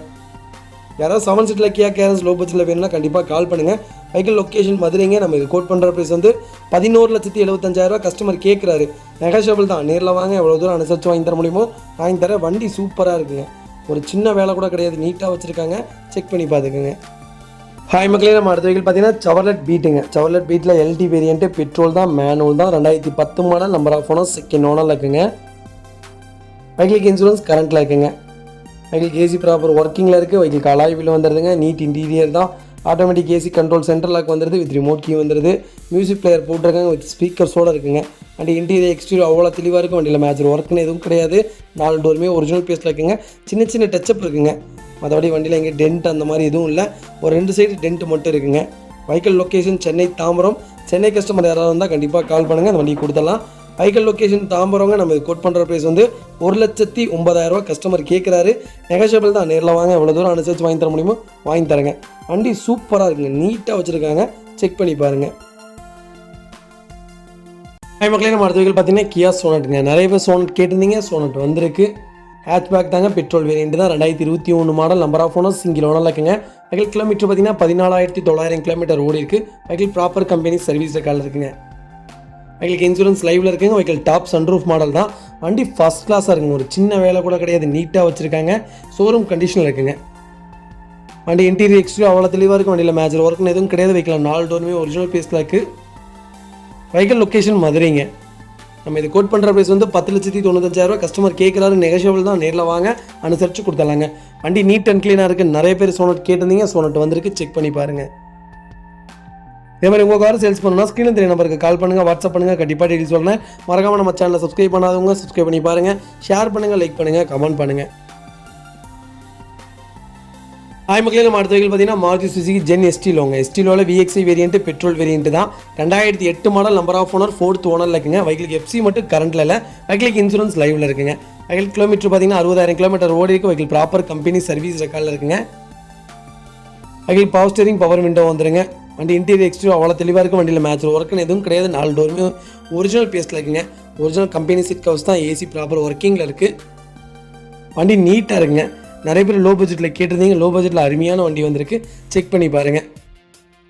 S1: யாராவது 7 சீட்டில் கியா கேரன்ஸ் லோ பட்ஜெட்டில் வேணும்னா கண்டிப்பாக கால் பண்ணுங்கள். வெஹிக்கிள் லொக்கேஷன் மதுரைங்க. நம்ம இது கோட் பண்ணுற ப்ரைஸ் வந்து 11,75,000 கஸ்டமர் கேட்குறாரு. நெகோஷியபிள் தான். நேரில் வாங்க, எவ்வளோ தூரம் அனுசரித்து வாங்கி தர முடியுமோ வாங்கி தர. வண்டி சூப்பராக இருக்குங்க. ஒரு சின்ன வேலை கூட கிடையாது, நீட்டாக வச்சுருக்காங்க. செக் பண்ணி பார்த்துக்குங்க. ஹாய் மக்களே, நம்ம அடுத்த வெஹிக்கிள் பார்த்தீங்கன்னா செவர்லெட் பீட்டுங்க. செவர்லெட் பீட்டில் எல்டி வேரியன்ட்டு, பெட்ரோல் தான், மேனுவல் தான், 2010 model, number of owner, second ஓனரில் இருக்குங்க. வெஹிக்கிளுக்கு இன்சூரன்ஸ் கரண்ட்டில் இருக்குங்க. வெஹிக்கிள் ஏசி ப்ராப்பர் ஒர்க்கிங்கில் இருக்குது. வெஹிக்கிள் அலாய் வீல் வந்துடுதுங்க. நீட் இன்டீரியர் தான். Automatic AC control central lock வந்துடுது. வித் ரிமோட் கீ வந்துடுது. மியூசிக் பிளேயர் போட்டிருக்காங்க. வித் ஸ்பீக்கர்ஸோடு இருக்குங்க. அண்ட் இன்டீரியர் எக்ஸ்டீரியர் அவ்வளோ தெளிவாக இருக்கும். வண்டியில் மேட்ச் ஒர்க்குன்னு எதுவும் கிடையாது. 4 டோருமே ஒரிஜினல் பேஸில் இருக்குங்க. சின்ன சின்ன டச்சப் இருக்குங்க. மற்றபடி வண்டியில் எங்கே டென்ட் அந்த மாதிரி எதுவும் இல்லை. ஒரு 2 சைடு டென்ட் மட்டும் இருக்குங்க. Vehicle location Chennai Tambaram. Chennai customer யாராவது வந்தால் கண்டிப்பாக கால் பண்ணுங்கள், அந்த வண்டியை கொடுத்துடலாம். வெஹிக்கிள் லொக்கேஷன் தாம்பரங்க. நம்ம கோட் பண்ணுற ப்ரைஸ் வந்து 1,09,000 கஸ்டமர் கேட்குறாரு. நெகோஷியபிள் தான். நேரில் வாங்க, எவ்வளோ தூரம் அனுசரித்து வாங்கி தர முடியுமோ வாங்கி தரேங்க. வண்டி சூப்பராக இருக்குங்க, நீட்டாக வச்சுருக்காங்க. செக் பண்ணி பாருங்கள். மக்களே, நம்ம அடுத்த வெஹிக்கிள் பார்த்தீங்கன்னா கியா சோனட்டுங்க. நிறைய பேர் சோனட் கேட்டிருந்தீங்க. சோனட் வந்திருக்கு. ஹேட்ச்பேக் தாங்க, பெட்ரோல் வேரியன்ட் தான், 2021 model, number of owner, single ஓனரில் இருக்குங்க. வெஹிக்கிள் கிலோமீட்டர் பார்த்தீங்கன்னா 14,900 கிலோமீட்டர் ஓடி இருக்குது. வெஹிக்கிள் ப்ராப்பர் கம்பெனி சர்வீஸ் ரெக்கார்டில் இருக்குங்க. வெஹிக்கிளுக்கு இன்சூரன்ஸ் லைவில் இருக்குங்க. வெஹிக்கிள் டாப் சன்ரூஃப் மாடல் தான். வண்டி ஃபஸ்ட் கிளாஸாக இருக்குங்க. ஒரு சின்ன வேலை கூட கிடையாது, நீட்டாக வச்சுருக்காங்க. ஷோரூம் கண்டிஷனில் இருக்குங்க. வண்டி இன்டீரியர் எக்ஸ்டீரியர் அவ்வளோ தெளிவாக இருக்கும். வண்டியில் மேஜர் ஒர்க்குன்னு எதுவும் கிடையாது. வெஹிக்கிள் 4 டோருமே ஒரிஜினல் பேஸில் இருக்குது. வெஹிக்கிள் லொக்கேஷன் மதுரைங்க. நம்ம இது கோட் பண்ணுற ப்ரைஸ் வந்து 10,95,000 கஸ்டமர் கேட்குறாரு. நெகோஷியபிள் தான். நேரில் வாங்க, அனுசரித்து கொடுத்துடலாங்க. வண்டி நீட் அண்ட் க்ளீனாக இருக்குது. நிறைய பேர் சோனட் கேட்டிருந்தீங்க. சோனட் வந்திருக்கு. செக் பண்ணி பாருங்கள். இதே மாதிரி உங்கள் கார் சேல்ஸ் பண்ணணும்னா ஸ்க்ரீனில் தெரிய நம்பருக்கு கால் பண்ணுங்கள், வாட்ஸ்அப் பண்ணுங்கள். கண்டிப்பாக டீட்டெயில்ஸ் சொல்கிறேன். மறக்காமல் நம்ம சேனலை சப்ஸ்கிரைப் பண்ணாதவங்க சப்ஸ்கிரைப் பண்ணி பாருங்கள். ஷேர் பண்ணுங்கள், லைக் பண்ணுங்கள், கமெண்ட் பண்ணுங்கள். ஹாய் மக்களே, நம்ம அடுத்த வெஹிக்கிள் பார்த்தீங்கன்னா மாருதி சுசுகி ஜென் எஸ்டிலோங்க. எஸ்டிலோவில் VXI வேரியன்ட்டு, பெட்ரோல் வேரியன்ட்டு தான், 2008 model, number of owner, 4th ஓனரில் இருக்குங்க. வெஹிக்கிளுக்கு FC மட்டும் கரண்ட்டில் இல்லை. வெஹிக்கிளுக்கு இன்சூரன்ஸ் லைவில் இருக்குங்க. வெஹிக்கிள் கிலோமீட்டர் பார்த்தீங்கன்னா 60,000 கிலோமீட்டர் ஓடி இருக்குது. வெஹிக்கிள் ப்ராப்பர் கம்பெனி சர்வீஸ் ரெக்கார்டில் இருக்குங்க. Vehicle power steering, power window வந்துருங்க. வண்டி இன்டீரியர் எக்ஸ்டீரியர் அவ்வளோ தெளிவாக இருக்கும். வண்டியில் மேட்ச் ஒர்க்குன்னு எதுவும் கிடையாது. 4 டோருமே ஒரிஜினல் பேஸில் இருக்குங்க. ஒரிஜினல் கம்பெனி சீட் கவர்ஸ் தான். ஏசி ப்ராப்பர் ஒர்க்கிங்கில் இருக்குது. வண்டி நீட்டாக இருக்குங்க. நிறைய பேர் லோ பட்ஜெட்டில் கேட்டிருந்தீங்க. லோ பட்ஜெட்டில் அருமையான வண்டி வந்திருக்கு. செக் பண்ணி பாருங்கள்.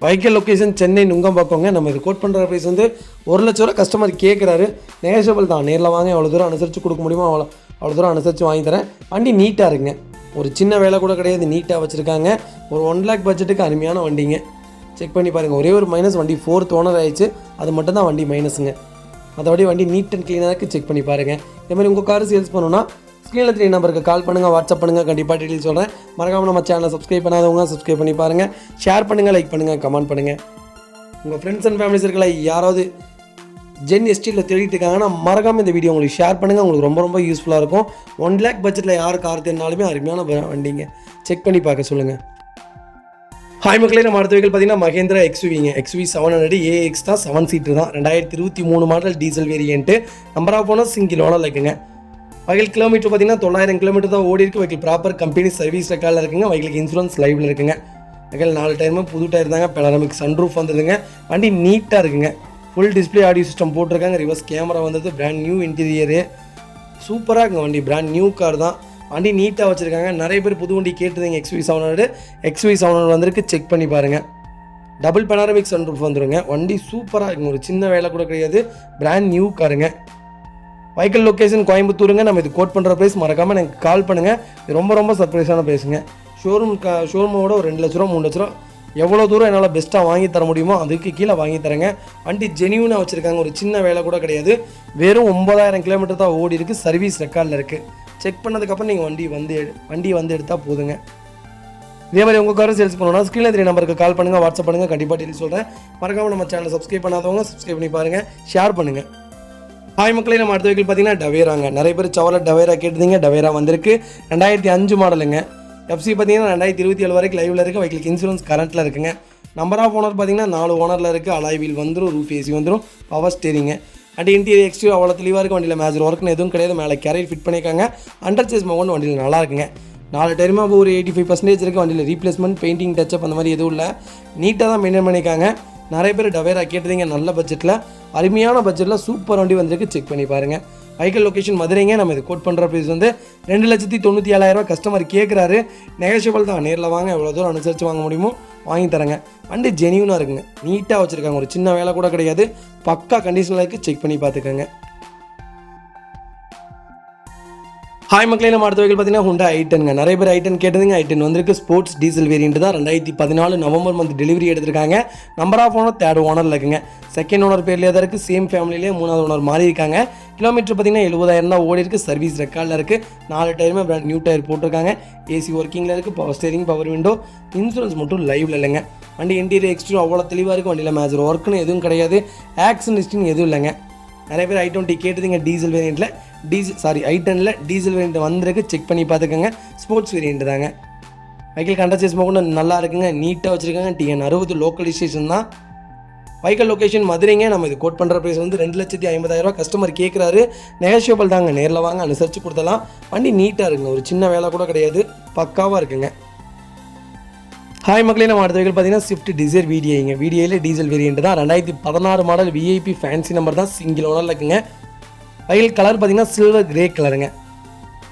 S1: வெஹிக்கிள் லொக்கேஷன் சென்னை நுங்கம்பாக்கங்க. நம்ம இது கோட் பண்ணுற ப்ரைஸ் வந்து 1,00,000 கஸ்டமர் கேட்குறாரு. நெகோஷியபிள் தான். நேரில் வாங்க, எவ்வளோ தூரம் அனுசரித்து கொடுக்க முடியுமோ அவ்வளோ தூரம் அனுசரித்து வாங்கி தரேன். வண்டி நீட்டாக இருக்குங்க. ஒரு சின்ன வேலை கூட கிடையாது, நீட்டாக வச்சுருக்காங்க. ஒரு 1 lakh பட்ஜெட்டுக்கு அருமையான வண்டிங்க. செக் பண்ணி பாருங்கள். ஒரே ஒரு மைனஸ், வண்டி 4th ஓனர் ஆயிடுச்சு. அது மட்டும் தான் வண்டி மைனஸுங்க. மற்றபடி வண்டி நீட் அண்ட் க்ளீனாக இருக்குது. செக் பண்ணி பாருங்கள். இதேமாதிரி உங்கள் கார் சேல்ஸ் பண்ணணும்னா ஸ்க்ரீனில் 3 நம்பருக்கு கால் பண்ணுங்கள், வாட்ஸ்அப் பண்ணுங்கள். கண்டிப்பாக டீட்டெயில்ஸ் சொல்கிறேன். மறக்காமல் நம்ம சேனலை சப்ஸ்கிரைப் பண்ணாதவங்க சப்ஸ்கிரைப் பண்ணி பாருங்கள். ஷேர் பண்ணுங்கள், லைக் பண்ணுங்கள், கமெண்ட் பண்ணுங்கள். உங்கள் ஃப்ரெண்ட்ஸ் அண்ட் ஃபேமிலிஸ் இருக்கல யாராவது ஜென் எஸ்டியில் தேடிட்டு இருக்காங்கன்னா மறக்காமல் இந்த வீடியோ உங்களுக்கு ஷேர் பண்ணுங்கள். உங்களுக்கு ரொம்ப ரொம்ப யூஸ்ஃபுல்லாக இருக்கும். 1 lakh பட்ஜெட்டில் யார் கார் தேடினாலுமே அருமையான வண்டிங்க. செக் பண்ணி பார்க்க சொல்லுங்கள். ஹாய் மக்களே, நம்ம அடுத்த வெஹிக்கிள் பார்த்தீங்கன்னா மஹேந்திரா XUVங்க. XUV 700 AX தான், 7 சீட்டர் தான், 2023 model, diesel variant, number of owner, single ஓனரில் இருக்குங்க. வெஹிக்கிள் கிலோமீட்டர் பார்த்தீங்கன்னா 900 கிலோமீட்டர் தான் ஓடி இருக்குது. வெஹிக்கிள் ப்ராப்பர் கம்பெனி சர்வீஸ் ரெக்கார்டில் இருக்குங்க. வெஹிக்கிளுக்கு இன்சூரன்ஸ் லைவில் இருக்குங்க. வெஹிக்கிள் 4 டயருமே புது டயர் தாங்க. பெலரமிக் சன்ரூஃப் வந்துடுதுங்க. வண்டி நீட்டாக இருக்குங்க. ஃபுல் டிஸ்பிளே ஆடியோ சிஸ்டம் போட்டிருக்காங்க. ரிவர்ஸ் கேமரா வந்துடுது. பிராண்ட் நியூ இன்டீரியரு சூப்பராக இருக்குங்க. வண்டி பிராண்ட் நியூ கார் தான். வண்டி நீட்டாக வச்சுருக்காங்க. நிறைய பேர் புது வண்டி கேட்டுருந்தீங்க. XUV 700 வந்திருக்கு. செக் பண்ணி பாருங்கள். டபுள் பெனாரமிக் சன்ரூஃப் வந்துடுங்க. வண்டி சூப்பராக இருக்குங்க. ஒரு சின்ன வேலை கூட கிடையாது. பிராண்ட் நியூ காருங்க. வெஹிக்கிள் லொக்கேஷன் கோயம்புத்தூருங்க. நம்ம இது கோட் பண்ணுற ப்ரைஸ் மறக்காமல் எனக்கு கால் பண்ணுங்கள். இது ரொம்ப ரொம்ப சர்ப்ரைஸான ப்ரைஸுங்க. ஷோரூமோட ஒரு 2 லட்ச ரூபா 3 லட்ச ரூபா எவ்வளோ தூரம் என்னால் பெஸ்ட்டாக வாங்கி தர முடியுமோ அதுக்கு கீழே வாங்கி தரேங்க. வண்டி ஜெனியூனாக வச்சுருக்காங்க. ஒரு சின்ன வேலை கூட கிடையாது. வெறும் 9,000 கிலோமீட்டர் தான் ஓடி இருக்குது. சர்வீஸ் ரெக்கார்டில் இருக்குது. செக் பண்ணதுக்கப்புறம் நீங்கள் வண்டி வந்து எடுத்தால் போதுங்க. இதே மாதிரி உங்கள் காரை சேல்ஸ் பண்ணணும்னா ஸ்க்ரீனில் 3 நம்பருக்கு கால் பண்ணுங்கள், வாட்ஸ்அப் பண்ணுங்கள். கண்டிப்பாக டீட்டெயில்ஸ் சொல்கிறேன். மறக்காமல் நம்ம சேனலை சப்ஸ்கிரைப் பண்ணாதவங்க சப்ஸ்கிரைப் பண்ணி பாருங்கள், ஷேர் பண்ணுங்கள். ஹாய் மக்களே, நம்ம அடுத்த வெஹிக்கிள் பார்த்தீங்கன்னா டவேராங்க. நிறைய பேர் செவர்லெட் டவேரா கேட்டிருந்தீங்க. டவேரா வந்திருக்கு. 2005 மாடலுங்க. FC பார்த்தீங்கன்னா 2027 வரைக்கும் லைவில் இருக்குது. வெஹிக்கிளுக்கு இன்சூரன்ஸ் கரண்ட்டில் இருக்குங்க. நம்பர் ஆஃப் ஓனர் பார்த்தீங்கன்னா 4 ஓனரில் இருக்குது. அலாய் வீல் வந்துடும். ரூஃப் ஏசி வந்துடும். பவர் ஸ்டேரிங்க. அண்ட் இன்டீரியர் எக்ஸ்டீரியர் அவ்வளோ தெளிவாக இருக்குது. வண்டியில் மேஜர் ஒர்க்குன்னு எதுவும் கிடையாது. மேலே கேரியர் ஃபிட் பண்ணியிருக்காங்க. அண்டர் சேஸ் மோகன் வண்டியில் நல்லா இருக்குங்க. 4 டயருமே ஒரு 85% இருக்குது. வண்டியில் ரீப்ளேஸ்மெண்ட், பெயிண்டிங், டச்சப் அந்த மாதிரி எதுவும் இல்லை. நீட்டாக தான் மெயின்டைன் பண்ணியிருக்காங்க. நிறைய பேர் டவேரா கேட்டிருந்தீங்க. நல்ல பட்ஜெட்டில், அருமையான பட்ஜெட்டில் சூப்பர் வண்டி வந்திருக்கு. செக் பண்ணி பாருங்கள். வெஹிக்கிள் லொக்கேஷன் மதுரைங்க. நம்ம இது கோட் பண்ணுற ப்ரைஸ் வந்து 2,97,000 கஸ்டமர் கேட்குறாரு. நெகோஷியபிள் தான். நேரில் வாங்க, எவ்வளோ தூரம் அனுசரித்து வாங்க முடியுமோ வாங்கி தரேங்க. வண்டி ஜெனியூனாக இருக்குங்க, நீட்டாக வச்சுருக்காங்க, ஒரு சின்ன வேலை கூட கிடையாது, பக்கா கண்டிஷனில் இருக்குது, செக் பண்ணி பார்த்துக்கோங்க. ஹாய் மக்களே, நம்ம அடுத்த வெஹிக்கிள் பார்த்தீங்கன்னா ஹுண்டா i10ங்க. நிறைய பேர் i10 கேட்டதுங்க. i10 வந்திருக்கு ஸ்போர்ட்ஸ் டீசல் வேரியன்ட் தான். 2014 நவம்பர் மந்த் டெலிவரி எடுத்திருக்காங்க. நம்பர் ஆஃப் ஓனர் 3rd ஓனரில் இருக்குங்க. செகண்ட் ஓனர் பேர்லேயே தான் இருக்குது. சேம் ஃபேமிலியிலே 3வது ஓனர் மாறி இருக்காங்க. கிலோமீட்டர் பார்த்தீங்கன்னா 70,000 தான் ஓடி இருக்குது. சர்வீஸ் ரெக்கார்டில் இருக்குது. 4 டயருமே பிராண்ட் நியூ டயர் போட்டிருக்காங்க. ஏசி ஒர்க்கிங்கில் இருக்குது. Power steering, power window, insurance மட்டும் லைவில் இல்லைங்க. வண்டி இன்டீரியர் எக்ஸ்டீரியர் அவ்வளோ தெளிவாக இருக்குது. வண்டியில் மேஜர் ஒர்க்குன்னு எதுவும் கிடையாது. ஆக்சிடென்ட் ஹிஸ்ட்ரின்னு எதுவும் இல்லைங்க. நிறைய பேர் i20 கேட்டதுங்க. டீசல் வேரியண்ட்டில் i10ல் டீசல் வேரியண்ட் வந்திருக்கு, செக் பண்ணி பார்த்துக்கோங்க. ஸ்போர்ட்ஸ் வேரியண்ட் தாங்க. வெஹிக்கிள் கண்டக்டர்ஸ் கூட நல்லா இருக்குங்க, நீட்டாக வச்சுருக்காங்க. TN60 லோக்கல் ரிஜிஸ்ட்ரேஷன் தான். வெஹிக்கிள் லொக்கேஷன் மதுரைங்க. நம்ம இது கோட் பண்ணுற ப்ரைஸ் வந்து 2,50,000 கஸ்டமர் கேட்குறாரு. நெகோஷியபிள் தாங்க, நேரில் வாங்க, அனுசரித்து கொடுத்தலாம். வண்டி நீட்டாக இருக்குங்க, ஒரு சின்ன வேலை கூட கிடையாது, பக்காவாக இருக்குங்க. ஹாய் மக்களே, நம்ம அடுத்த வெஹிக்கிள் பார்த்தீங்கன்னா ஸ்விஃப்ட் டிசைர் VDIங்க. VDIயில் டீசல் வேரியண்ட் தான். 2016 மாடல் VIP ஃபேன்சி நம்பர் தான். சிங்கிள் ஓனரில் இருக்குங்க. வெஹிக்கிள் கலர் பார்த்தீங்கன்னா சில்வர் கிரே கலருங்க.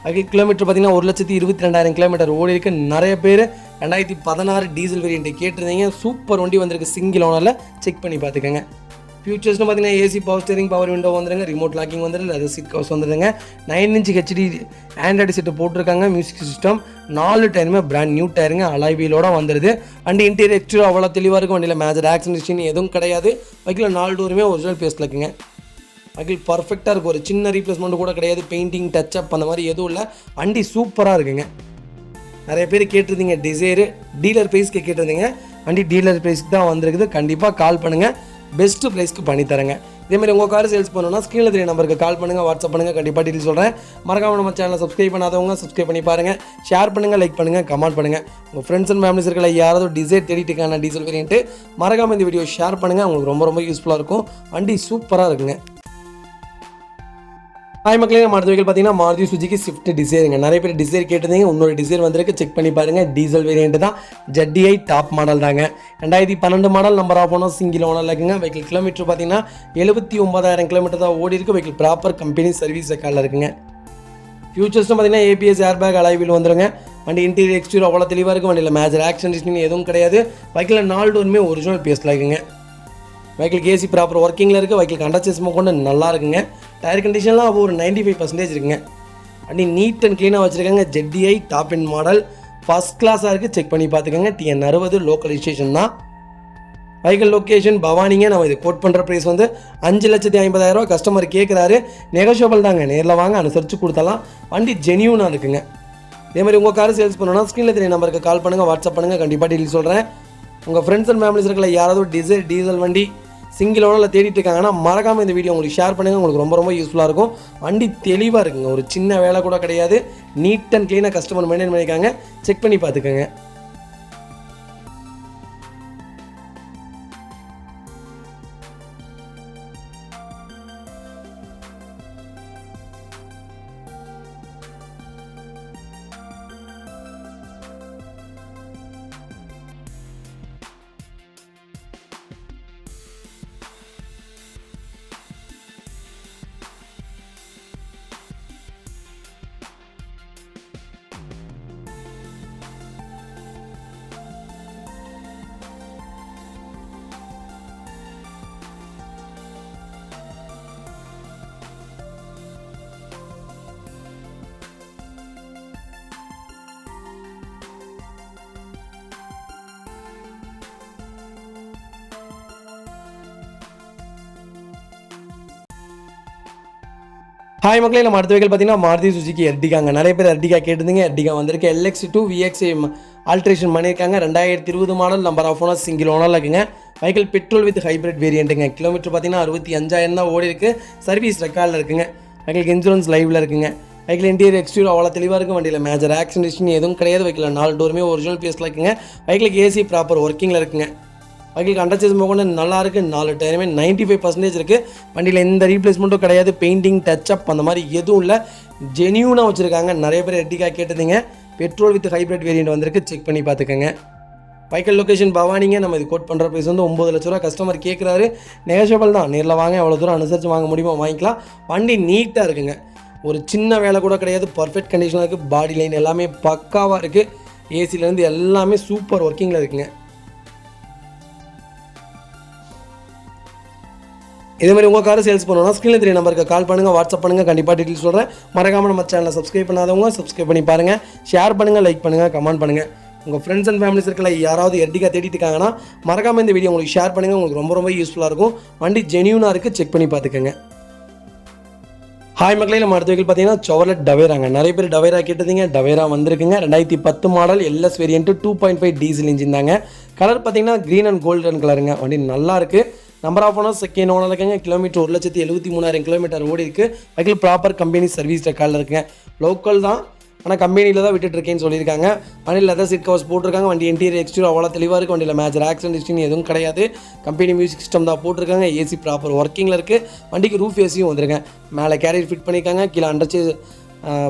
S1: வெஹிக்கிள் கிலோமீட்டர் பார்த்தீங்கன்னா 1,22,000 கிலோமீட்டர் ஓடி இருக்கு. நிறைய பேர் 2016 டீசல் வேரியண்ட்டை கேட்டிருந்தீங்க. சூப்பர் வண்டி வந்திருக்கு, சிங்கிள் ஓனரில், செக் பண்ணி பார்த்துக்கோங்க. ஃபியூச்சர்ஸ்னு பார்த்தீங்கன்னா AC, power steering, power window வந்துடுங்க. ரிமோட் லாக்கிங் வந்துடுது. லெதர் சீட் கவர்ஸ் வந்துடுங்க. 9 inch HD ஆண்ட்ராய்டு செட்டு போட்டிருக்காங்க. மியூசிக் சிஸ்டம் 4 டயருமே பிராண்ட் நியூ டயருங்க. அலாய் வீலோட வந்துடுது. வண்டி இன்டீரியர் எக்ஸ்டீரியர் அவ்வளோ தெளிவாக இருக்கும். வண்டியில் மேஜர் ஆக்சிடென்ட் எதுவும் கிடையாது. வெஹிக்கிள் 4 டோருமே ஒரிஜினல் பேஸ்ட்டில் இருக்குங்க. வெஹிக்கிள் பர்ஃபெக்டாக இருக்கும், ஒரு சின்ன ரீப்ளேஸ்மெண்ட் கூட கிடையாது. பெயிண்டிங், டச்சப் அந்த மாதிரி எதுவும் இல்லை. வண்டி சூப்பராக இருக்குங்க. நிறைய பேர் கேட்டிருந்தீங்க டிசைரு டீலர் ப்ரைஸ்க்கு கேட்டிருந்தீங்க. வண்டி டீலர் ப்ரைஸ்க்கு தான் வந்திருக்குது. கண்டிப்பாக கால் பண்ணுங்கள், பெஸ்ட்டு ப்ரைஸ்க்கு பண்ணித்தரேங்க. இதேமாதிரி உங்கள் கார் சேல்ஸ் பண்ணணும்னா ஸ்க்ரீனில் தெரிய நம்பருக்கு கால் பண்ணுங்கள், வாட்ஸ்அப் பண்ணுங்கள். கண்டிப்பாக டீட்டெயில் சொல்கிறேன். மறக்காம நம்ம சேனலை சப்ஸ்கிரைப் பண்ணாதவங்க சப்ஸ்கிரைப் பண்ணி பாருங்கள். ஷேர் பண்ணுங்கள், லைக் பண்ணுங்கள், கமெண்ட் பண்ணுங்கள். உங்கள் ஃப்ரெண்ட்ஸ் அண்ட் ஃபேமிலிஸ் இருக்கல யாராவது டிசைர் தேடிட்டுக்கான டீசல் வேரியன்ட்டு மறக்காமல் இந்த வீடியோ ஷேர் பண்ணுங்கள். உங்களுக்கு ரொம்ப ரொம்ப யூஸ்ஃபுல்லாக இருக்கும். வண்டி சூப்பராக இருக்குங்க. ஹாய் மக்களே, நம்ம அடுத்த வெஹிக்கிள் பார்த்தீங்கன்னா மாருதி சுஜுகி ஸ்விஃப்ட் டிசைருங்க. நிறைய பேர் டிசைர் கேட்டிருந்தீங்க. இன்னொரு டிசைர் வந்திருக்கு, செக் பண்ணி பாருங்கள். டீசல் வேரியன்ட் தான். ZDI டாப் மாடல் தாங்க. 2012 model. Number of owner single ஓனரில் இருக்குங்க. வெஹிக்கிள் கிலோமீட்டர் பார்த்தீங்கன்னா 79,000 கிலோமீட்டர் தான் ஓடி இருக்குது. வெஹிக்கிள் ப்ராப்பர் கம்பெனி சர்வீஸ் ரெக்கார்டில் இருக்குங்க. ஃபியூச்சர்ஸ்னு பார்த்தீங்கன்னா ABS, ஏர்பேக், அலாய் வீல் வந்துருங்க. வண்டி இன்டீரியர் எக்ஸ்டீரியர் அவ்வளோ தெளிவாக இருக்கும். வண்டியில் மேஜர் ஆக்சிடென்ட் எதுவும் கிடையாது. வெஹிக்கிள் 4 டோருமே ஒரிஜினல் பேஸ்ட்டில் இருக்குங்க. வெஹிக்கிள் ஏசி ப்ராப்பர் ஒர்க்கிங்கில் இருக்குது. வெஹிக்கிள் கண்டக்டர்ஸ் கொண்டு நல்லா இருக்குங்க. டயர் கண்டிஷன்லாம் ஒரு 95% இருக்குங்க. வண்டி நீட் அண்ட் க்ளீனாக வச்சுருக்காங்க. ZDI top end model, first கிளாஸாக இருக்குது, செக் பண்ணி பார்த்துக்கோங்க. TN60 லோக்கல் ரிஜிஸ்ட்ரேஷன் தான். வெஹிக்கிள் லொக்கேஷன் பவானிங்க. நம்ம இது கோட் பண்ணுற ப்ரைஸ் வந்து 5,50,000 கஸ்டமர் கேட்குறாரு. நெகோஷியபிள் தாங்க, நேரில் வாங்க, அனுசரித்து கொடுத்தலாம். வண்டி ஜெனியூனாக இருக்குங்க. இதேமாதிரி உங்கள் கார் சேல்ஸ் பண்ணணும்னா ஸ்க்ரீனில் தெரிய நம்பருக்கு கால் பண்ணுங்கள், வாட்ஸ்அப் பண்ணுங்கள். கண்டிப்பாக டீட்டெயில் சொல்கிறேன். உங்கள் ஃப்ரெண்ட்ஸ் அண்ட் ஃபேமிலிஸ் இருக்கல யாராவது டீசல் வண்டி சிங்கிள் ஓனரில் தேடிட்டு இருக்காங்கன்னா மறக்காமல் இந்த வீடியோ உங்களுக்கு ஷேர் பண்ணுங்கள். உங்களுக்கு ரொம்ப ரொம்ப யூஸ்ஃபுல்லாக இருக்கும். வண்டி தெளிவாக இருக்குங்க, ஒரு சின்ன வேலை கூட கிடையாது. நீட் அண்ட் க்ளீனாக கஸ்டமர் மெயின்டைன் பண்ணியிருக்காங்க, செக் பண்ணி பார்த்துக்கோங்க. ஹாய் மக்களே, நம்ம அடுத்த வெஹிக்கிள் பார்த்தீங்கன்னா மாருதி சுஜுகி எர்டிகாங்க. நிறைய பேர் எர்டிகா கேட்டிருந்தீங்க. எர்டிகா வந்திருக்கு. LX2 VXI ஆல்ட்ரேஷன் பண்ணியிருக்காங்க. 2020 model. Number of owner single ஓனரில் இருக்குங்க. வெஹிக்கிள் பெட்ரோல் வித் ஹைப்ரிட் வேரியண்ட்டுங்க. கிலோமீட்டர் பார்த்தீங்கன்னா 65,000 தான் ஓடி இருக்குது. சர்வீஸ் ரெக்கார்டில் இருக்குங்க. வெஹிக்கிள் இன்சூரன்ஸ் லைவில் இருக்குங்க. வெஹிக்கிள் இன்டீரியர் எக்ஸ்டீரியர் அவ்வளோ தெளிவாக இருக்கும். வண்டியில் மேஜர் ஆக்சிடென்ட் எதுவும் கிடையாது. வெஹிக்கிள் 4 டோருமே ஒரிஜினல் பேஸில் இருக்குங்க. வெஹிக்கிளுக்கு ஏசி ப்ராப்பர் ஒர்க்கிங்கில் இருக்குங்க. வெஹிக்கிள் கண்டக்டர்ஸ் கொண்டு நல்லா இருக்குது. 4 டயருமே 95% இருக்குது. வண்டியில் எந்த ரீப்ளேஸ்மெண்ட்டும் கிடையாது. பெயிண்டிங், டச்சப் அந்த மாதிரி எதுவும் இல்லை. ஜெனியூனாக வச்சுருக்காங்க. நிறைய பேர் எர்டிகா கேட்டிருந்தீங்க. பெட்ரோல் வித் ஹைப்ரிட் வேரியண்ட் வந்திருக்கு, செக் பண்ணி பார்த்துக்கோங்க. வைக்கல் லொக்கேஷன் பவானிங்க. நம்ம இது கோட் பண்ணுற ப்ரைஸ் வந்து 9 லட்ச ரூபா. கஸ்டமர் கேட்குறாரு, நெகோஷியபிள் தான். நேரில் வாங்க, எவ்வளோ தூரம் அனுசரித்து வாங்க முடியுமோ வாங்கிக்கலாம். வண்டி நீட்டாக இருக்குங்க, ஒரு சின்ன வேலை கூட கிடையாது. பர்ஃபெக்ட் கண்டிஷனாக இருக்குது. பாடி லைன் எல்லாமே பக்காவாக இருக்குது. ஏசிலேருந்து எல்லாமே சூப்பர் ஒர்க்கிங்கில் இருக்குங்க. இதேமாதிரி உங்கள் காரை சேல்ஸ் பண்ணணும்னா ஸ்க்ரீனில் 3 நம்பருக்கு கால் பண்ணுங்கள், வாட்ஸ்அப் பண்ணுங்கள். கண்டிப்பாக டீட்டெயில்ஸ் சொல்கிறேன். மறக்காமல் நம்ம சேனலை சப்ஸ்கிரைப் பண்ணாதவங்க சப்ஸ்கிரைப் பண்ணி பாருங்கள். ஷேர் பண்ணுங்கள், லைக் பண்ணுங்கள், கமெண்ட் பண்ணுங்கள். உங்கள் ஃப்ரெண்ட்ஸ் அண்ட் ஃபேமிலி சர்க்கிளில் யாராவது எர்டிகா தேடிட்டு இருக்காங்கன்னா மறக்காமல் இந்த வீடியோ உங்களுக்கு ஷேர் பண்ணுங்கள். உங்களுக்கு ரொம்ப யூஸ்ஃபுல்லாக இருக்கும். வண்டி ஜெனியூனாக இருக்குது, செக் பண்ணி பார்த்துக்கோங்க. ஹாய் மக்களே, நம்ம அடுத்த வெஹிக்கிள் பார்த்தீங்கன்னா செவர்லெட் டவேராங்க. நிறைய பேர் டவேரா கேட்டதுங்க. டவேரா வந்திருக்குங்க. 2010 model LS variant 2.5 diesel engine தாங்க. கலர் பார்த்தீங்கன்னா க்ரீன் அண்ட் கோல்டன் கலருங்க. வண்டி நல்லா இருக்குது. Number of owner second owner இருக்குங்க. கிலோமீட்டர் 1,73,000 கிலோமீட்டர் ஓடி இருக்குது. வெஹிக்கிள் ப்ராப்பர் கம்பெனி சர்வீஸ் ரெக்கார்டில் இருக்குங்க. லோக்கல் தான், ஆனால் கம்பெனியில் தான் விட்டுட்டுருக்கேன்னு சொல்லியிருக்காங்க. வண்டியில் லெதர் சீட் கவர்ஸ் போட்டிருக்காங்க. வண்டி இன்டீரியர் எக்ஸ்டீரியர் அவ்வளோ தெளிவாக இருக்குது. வண்டியில் மேஜர் ஆக்சிடென்ட் ஹிஸ்ட்ரி எதுவும் கிடையாது. கம்பெனி மியூசிக் சிஸ்டம் தான் போட்டிருக்காங்க. ஏசி ப்ராப்பர் ஒர்க்கிங்கில் இருக்குது. வண்டிக்கு ரூஃப் ஏசியும் வந்துருங்க. மேலே கேரியர் ஃபிட் பண்ணியிருக்காங்க. கீழே அண்டர்சேஸ்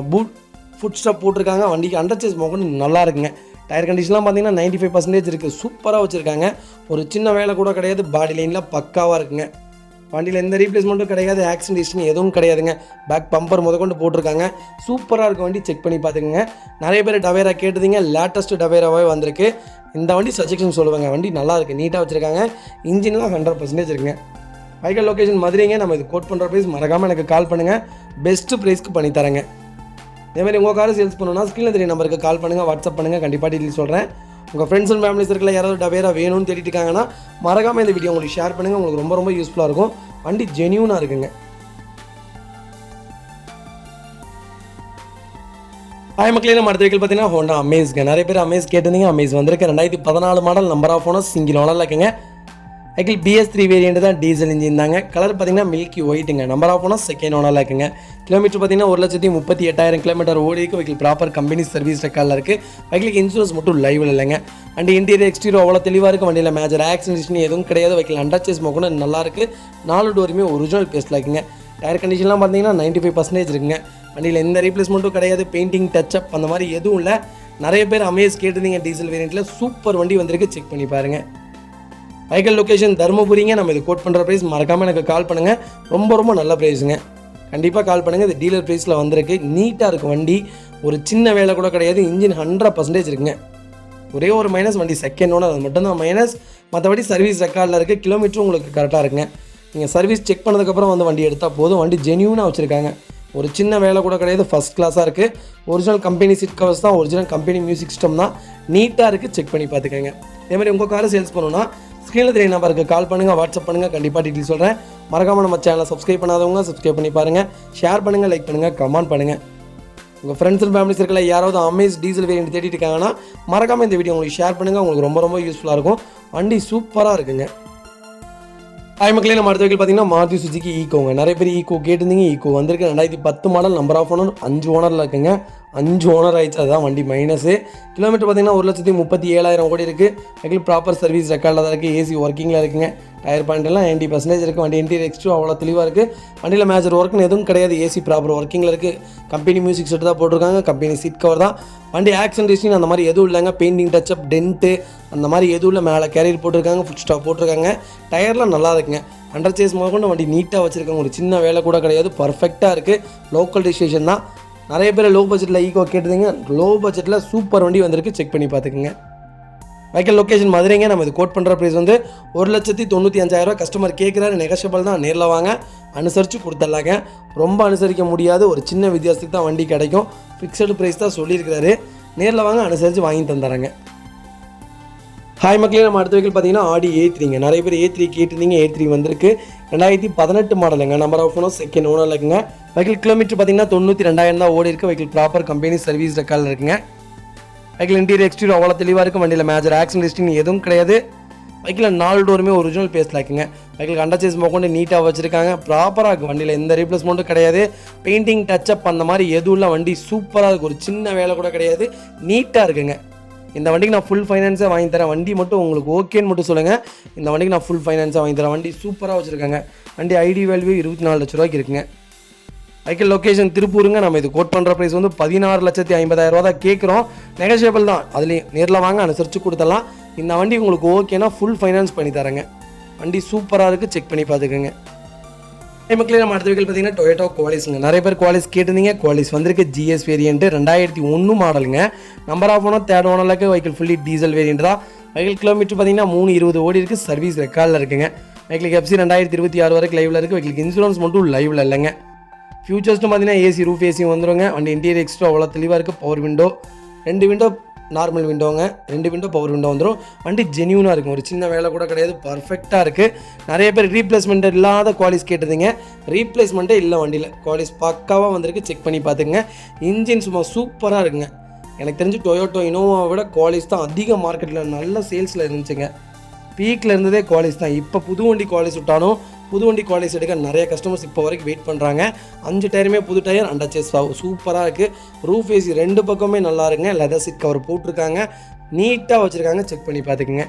S1: ஃபுட் ஸ்டெப் போட்டிருக்காங்க. வண்டிக்கு அண்டர்சேஸ் மோகன் நல்லா இருக்குங்க. டயர் கண்டிஷன்லாம் பார்த்தீங்கன்னா 95% இருக்குது. சூப்பராக வச்சுருக்காங்க. ஒரு சின்ன வேலை கூட கிடையாது. பாடி லைனில் பக்காவாக இருக்குங்க. வண்டியில் எந்த ரீப்ளேஸ்மெண்ட்டும் கிடையாது. ஆக்சிடென்ட் ஹிஸ்ட்ரி எதுவும் கிடையாதுங்க. பேக் பம்பர் முதற்கொண்டு போட்டிருக்காங்க. சூப்பராக இருக்கும் வண்டி, செக் பண்ணி பார்த்துக்கோங்க. நிறைய பேர் டவேரா கேட்டதுங்க. லேட்டஸ்ட் டவேராவே வந்திருக்கு. இந்த வண்டி சஜெக்ஷன் சொல்லுவாங்க. வண்டி நல்லா இருக்குது, நீட்டாக வச்சுருக்காங்க. இன்ஜின்லாம் 100% இருக்குங்க. வைக்கல் லொக்கேஷன் மதுரைங்க. நம்ம இது கோட் பண்ணுற ப்ரைஸ் மறக்காமல் எனக்கு கால் பண்ணுங்கள். பெஸ்ட்டு ப்ரைஸ்க்கு பண்ணித்தரேங்க. இதேமாதிரி உங்கள் காரை சேல்ஸ் பண்ணணும்னா ஸ்க்ரீனில் 3 நம்பருக்கு கால் பண்ணுங்கள், வாட்ஸ்அப் பண்ணுங்கள். கண்டிப்பாக டீட்டெயில் சொல்கிறேன். உங்கள் ஃப்ரெண்ட்ஸ் அண்ட் ஃபேமிலி சர்க்கிளில் யாராவது டவேரா வேணும்னு தேடிட்டு இருக்காங்கன்னா மறக்காமல் இந்த வீடியோ உங்களுக்கு ஷேர் பண்ணுங்கள். உங்களுக்கு ரொம்ப யூஸ்ஃபுல்லாக இருக்கும். வண்டி ஜெனியூனாக இருக்குங்க. மக்களே, நம்ம அடுத்த வெஹிக்கிள் பார்த்தீங்கன்னா ஹோண்டா அமேஸ்ங்க. நிறைய பேர் அமேஸ் கேட்டிருந்தீங்க. அமேஸ் வந்திருக்கு. 2014 model. Number of owner single ஓனரில் இருக்குங்க. வெஹிக்கிள் BS3 வேரியண்ட் தான், டீசல் இன்ஜின் தாங்க. கலர் பார்த்தீங்கன்னா மில்கி ஒயிட்டுங்க. நம்பர் ஆஃப் ஓனர் செகண்ட் ஓனரில் இருக்குங்க. கிலோமீட்டர் பார்த்தீங்கன்னா 1,38,000 கிலோமீட்டர் ஓடி இருக்குது. வெஹிக்கிள் ப்ராப்பர் கம்பெனி சர்வீஸ் ரெக்கார்டில் இருக்குது. வெஹிக்கிளுக்கு இன்சூரன்ஸ் மட்டும் லைவில் இல்லைங்க. வண்டி இன்டீரியர் எக்ஸ்டீரியர் அவ்வளோ தெளிவாக இருக்குது. வண்டியில் மேஜர் ஆக்சிடென்ட் எதுவும் கிடையாது. வெஹிக்கிள் அண்டர்சேஸ் மோகன் நல்லா இருக்குது. 4 டோருமே ஒரிஜினல் பேஸ்ட்டில் இருக்குங்க. டயர் கண்டிஷன்லாம் பார்த்தீங்கன்னா 95% இருக்குங்க. வண்டியில் எந்த ரீப்ளேஸ்மெண்ட்டும் கிடையாது. பெயிண்டிங் டச்சப் அந்த மாதிரி எதுவும் இல்லை. நிறைய பேர் அமேஸ் கேட்டிருந்தீங்க. டீசல் வேரியண்ட்டில் சூப்பர் வண்டி வந்திருக்கு, செக் பண்ணி பாருங்கள். வைக்கல் லொக்கேஷன் தருமபுரிங்க. நம்ம இது கோட் பண்ணுற ப்ரைஸ் மறக்காமல் எனக்கு கால் பண்ணுங்கள். ரொம்ப நல்ல ப்ரைஸுங்க. கண்டிப்பாக கால் பண்ணுங்கள். இது டீலர் ப்ரைஸில் வந்திருக்கு. நீட்டாக இருக்குது வண்டி. ஒரு சின்ன வேலை கூட கிடையாது. இன்ஜின் 100% இருக்குங்க. ஒரே ஒரு மைனஸ், வண்டி செகண்ட் ஓனர், அது மட்டும்தான் மைனஸ். மற்றபடி சர்வீஸ் ரெக்கார்டில் இருக்குது. கிலோமீட்டரும் உங்களுக்கு கரெக்டாக இருக்குங்க. நீங்கள் சர்வீஸ் செக் பண்ணதுக்கப்புறம் வந்து வண்டி எடுத்தால் போதும். வண்டி ஜெனியூனாக வச்சுருக்காங்க. ஒரு சின்ன வேலை கூட கிடையாது. ஃபஸ்ட் கிளாஸாக இருக்குது. ஒரிஜினல் கம்பெனி சீட் கவர்ஸ் தான். ஒரிஜினல் கம்பெனி மியூசிக் சிஸ்டம் தான். நீட்டாக இருக்குது, செக் பண்ணி பார்த்துக்கோங்க. இதேமாதிரி உங்கள் காரை சேல்ஸ் பண்ணணும்னா ஸ்க்ரீனில் 3 நம்பருக்கு கால் பண்ணுங்கள், வாட்ஸ்அப் பண்ணுங்கள். கண்டிப்பாக டீட்டெயில் சொல்கிறேன். மறக்காமல் நம்ம சேனலை சப்ஸ்கிரைப் பண்ணாதவங்க சப்ஸ்கிரைப் பண்ணி பாருங்கள். ஷேர் பண்ணுங்கள், லைக் பண்ணுங்கள், கமெண்ட் பண்ணுங்கள். உங்கள் ஃப்ரெண்ட்ஸ் அண்ட் ஃபேமிலி சர்க்கிளில் யாராவது அமேஸ் டீசல் வேரியண்ட் தேடிட்டு இருக்காங்கன்னா மறக்காமல் இந்த வீடியோ உங்களுக்கு ஷேர் பண்ணுங்கள். உங்களுக்கு ரொம்ப யூஸ்ஃபுல்லாக இருக்கும். வண்டி சூப்பராக இருக்குங்க. மக்களே, நம்ம அடுத்த வெஹிக்கிள் பார்த்தீங்கன்னா மாருதி சுசுகி ஈக்கோங்க. நிறைய பேர் ஈக்கோ கேட்டிருந்தீங்க. ஈக்கோ வந்திருக்கு. 2010 மாடல். நம்பர் ஆஃப் ஓனர் 5 ஓனரில் இருக்குங்க. 5 ஓனர் ஆயிடுச்சு, அதுதான் வண்டி மைனஸு. கிலோமீட்டர் பார்த்தீங்கன்னா 1,37,000 ஓடி இருக்குது. வெஹிக்கிள் ப்ராப்பர் சர்வீஸ் ரெக்கார்டில் தான் இருக்குது. ஏசி ஒர்க்கிங்கில் இருக்குங்க. டயர் பாயிண்ட் எல்லாம் 90% இருக்குது. வண்டி இன்டீரியர் எக்ஸ்ட்ரா அவ்வளோ தெளிவாக இருக்குது. வண்டியில் மேஜர் ஒர்க்னு எதுவும் கிடையாது. ஏசி ப்ராப்பர் ஒர்க்கிங்கில் இருக்குது. கம்பெனி மியூசிக் செட் தான் போட்டிருக்காங்க. கம்பெனி சீட் கவர் தான். வண்டி ஆக்சிடென்ட் ஹிஸ்ட்ரி அந்த மாதிரி எதுவும் இல்லைங்க. பெயிண்டிங் டச்சப் டென்ட்டு அந்த மாதிரி எதுவும் இல்லை. மேலே கேரியர் போட்டிருக்காங்க. ஃபுட் ஸ்டாப் போட்டிருக்காங்க. டயர்லாம் நல்லா இருக்குங்க. அண்டர்சேஸ் முதற்கொண்டு வண்டி நீட்டாக வச்சுருக்காங்க. ஒரு சின்ன வேலை கூட கிடையாது. பர்ஃபெக்டாக இருக்குது. லோக்கல் ரெஜிஸ்ட்ரேஷன் தான். நிறைய பேர் லோ பட்ஜெட்டில் ஈக்கோ கேட்டுதுங்க. லோ பட்ஜெட்டில் சூப்பர் வண்டி வந்திருக்கு, செக் பண்ணி பார்த்துக்குங்க. வைக்கல் லொக்கேஷன் மதுரைங்க. நம்ம இது கோட் பண்ணுற ப்ரைஸ் வந்து 1,95,000. கஸ்டமர் கேட்குறாரு, நெகோஷியபிள் தான். நேரில் வாங்க, அனுசரித்து கொடுத்துடலாங்க. ரொம்ப அனுசரிக்க முடியாது. ஒரு சின்ன வித்தியாசத்துக்கு தான் வண்டி கிடைக்கும். ஃபிக்ஸடு ப்ரைஸ் தான் சொல்லியிருக்கிறாரு. நேரில் வாங்க, அனுசரித்து வாங்கி தந்துடுறாங்க. மக்களே, நம்ம அடுத்த வெஹிக்கிள் பார்த்தீங்கன்னா ஆடி A3ங்க. நிறைய பேர் A3 கேட்டிருந்தீங்க. A3 வந்திருக்கு. 2018 மாடலுங்க. நம்பர் ஆஃப் ஓனர் செகண்ட் ஓனரில் இருக்குங்க. வெஹிக்கிள் கிலோமீட்டர் பார்த்தீங்கன்னா 92,000 தான் ஓடி இருக்குது. வெஹிக்கிள் ப்ராப்பர் கம்பெனி சர்வீஸ் ரெக்கார்டில் இருக்குங்க. வெஹிக்கிள் இன்டீரியர் எக்ஸ்டீரியர் அவ்வளோ தெளிவாக இருக்குது. வண்டியில் மேஜர் ஆக்சிடென்ட் ஹிஸ்ட்ரி எதுவும் கிடையாது. வெஹிக்கிள் 4 டோருமே ஒரிஜினல் பேஸ்ட்டில் இருக்குங்க. வெஹிக்கிள் அண்டர்சேஸ் மோகொண்டு நீட்டாக வச்சுருக்காங்க. ப்ராப்பராக இருக்குது. வண்டியில் எந்த ரீப்ளேஸ்மெண்ட்டும் கிடையாது. பெயிண்டிங் டச்சப் அந்த மாதிரி எதுவும் இல்லை. வண்டி சூப்பராக இருக்குது. ஒரு சின்ன வேலை கூட கிடையாது. நீட்டாக இருக்குங்க. இந்த வண்டிக்கு நான் ஃபுல் ஃபைனான்ஸாக வாங்கி தரேன். வண்டி மட்டும் உங்களுக்கு ஓகேன்னு மட்டும் சொல்லுங்கள். இந்த வண்டிக்கு நான் ஃபுல் ஃபைனான்ஸாக வாங்கி தரேன். வண்டி சூப்பராக வச்சுருக்காங்க. வண்டி ஐடி வேல்யூ 24 லட்ச ரூபாய்க்கு இருக்குங்க. வைக்கல் லொக்கேஷன் திருப்பூருங்க. நம்ம இது கோட் பண்ணுற ப்ரைஸ் வந்து 16,50,000 தான் கேட்குறோம். நெகோஷியபிள் தான். அதுலேயும் நேரில் வாங்க, அனுசரித்து கொடுத்தலாம். இந்த வண்டி உங்களுக்கு ஓகேனா ஃபுல் ஃபைனான்ஸ் பண்ணி தரேங்க. வண்டி சூப்பராக இருக்குது, செக் பண்ணி பார்த்துக்கோங்க. மக்களே நம்ம அடுத்த வெஹிக்கிள் பார்த்தீங்கன்னா டொயோட்டா குவாலிஸ்ங்க. நிறைய பேர் குவாலிஸ் கேட்டிருந்தீங்க. குவாலிஸ் வந்திருக்கு ஜிஎஸ் வேரியன்ட்டு 2001 மாடலுங்க. நம்பர் ஆஃப் ஓனர் தேர்ட் ஓனருக்கு வெஹிக்கிள் ஃபுல்லி டீசல் வேரியன்ட் தான். வெஹிக்கிள் கிலோமீட்டர் பார்த்தீங்கன்னா 320 ஓடி இருக்குது. சர்வீஸ் ரெக்கார்டில் இருக்குங்க. வெஹிக்கிளுக்கு எஃப்சி 2026 வரைக்கும் லைவில் இருக்குது. வெஹிக்கிளுக்கு இன்சூரன்ஸ் மட்டும் லைவில் இல்லைங்க. ஃபியூச்சர்ஸ்ட்டு பார்த்தீங்கன்னா ஏசி ரூஃப் ஏசி வந்துடுங்க. வண்டி இன்டீரியர் எக்ஸ்ட்ரா அவ்வளோ தெளிவாக இருக்குது. பவர் விண்டோ 2 விண்டோ நார்மல் விண்டோங்க, 2 விண்டோ பவர் விண்டோ வந்துடும். வண்டி ஜென்யூனாக இருக்கும், ஒரு சின்ன வேலை கூட கிடையாது, பர்ஃபெக்டாக இருக்குது. நிறைய பேர் ரீப்ளேஸ்மெண்ட் இல்லாத குவாலிஸ் கேட்டிருந்தீங்க. ரீப்ளேஸ்மெண்ட்டே இல்லை வண்டியில், குவாலிஸ் பக்காவாக வந்திருக்கு. செக் பண்ணி பார்த்துங்க. இன்ஜின் சும்மா சூப்பராக இருக்குங்க. எனக்கு தெரிஞ்சு டொயோட்டோ இனோவாவை விட குவாலிஸ் தான் அதிக மார்க்கெட்டில் நல்ல சேல்ஸில் இருந்துச்சுங்க. பீக்கில் இருந்ததே குவாலிஸ் தான். இப்போ புது வண்டி குவாலிஸ் விட்டாலும் புது வண்டி குவாலிஸ் எடுக்க நிறைய கஸ்டமர்ஸ் இப்போ வரைக்கும் வெயிட் பண்ணுறாங்க. 5 டயருமே புது டயர், அண்டர் சேஸ் சூப்பராக இருக்குது. ரூஃப் ஏசி 2 பக்கமே நல்லா இருக்குங்க. லெதர் சீட் கவர் போட்டிருக்காங்க, நீட்டாக வச்சுருக்காங்க. செக் பண்ணி பார்த்துக்குங்க.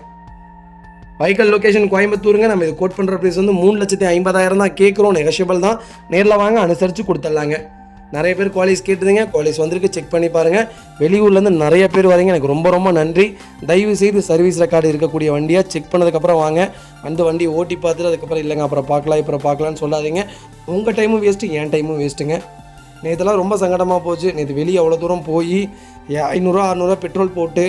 S1: வெஹிக்கிள் லொக்கேஷன் கோயம்புத்தூருங்க. நம்ம இது கோட் பண்ணுற ப்ரைஸ் வந்து 3,50,000 தான் கேட்குறோம். நெகஷியபிள் தான், நேரில் வாங்க, அனுசரித்து கொடுத்துட்லாங்க. நிறைய பேர் குவாலிஸ் கேட்டுதுங்க. குவாலிஸ் வந்திருக்கு, செக் பண்ணி பாருங்கள். வெளியூர்லேருந்து நிறைய பேர் வரீங்க, எனக்கு ரொம்ப ரொம்ப நன்றி. தயவு செய்து சர்வீஸ் ரெக்கார்டு இருக்கக்கூடிய வண்டியாக செக் பண்ணதுக்கப்புறம் வாங்க. அந்த வண்டி ஓட்டி பார்த்துட்டு அதுக்கப்புறம் இல்லைங்க அப்புறம் பார்க்கலாம் அப்புறம் பார்க்கலான்னு சொல்லாதீங்க. உங்கள் டைமும் வேஸ்ட்டு, என் டைமும் வேஸ்ட்டுங்க. நேற்றுலாம் ரொம்ப சங்கடமாக போச்சு. நேற்று வெளியே அவ்வளோ தூரம் போய் 500-600 பெட்ரோல் போட்டு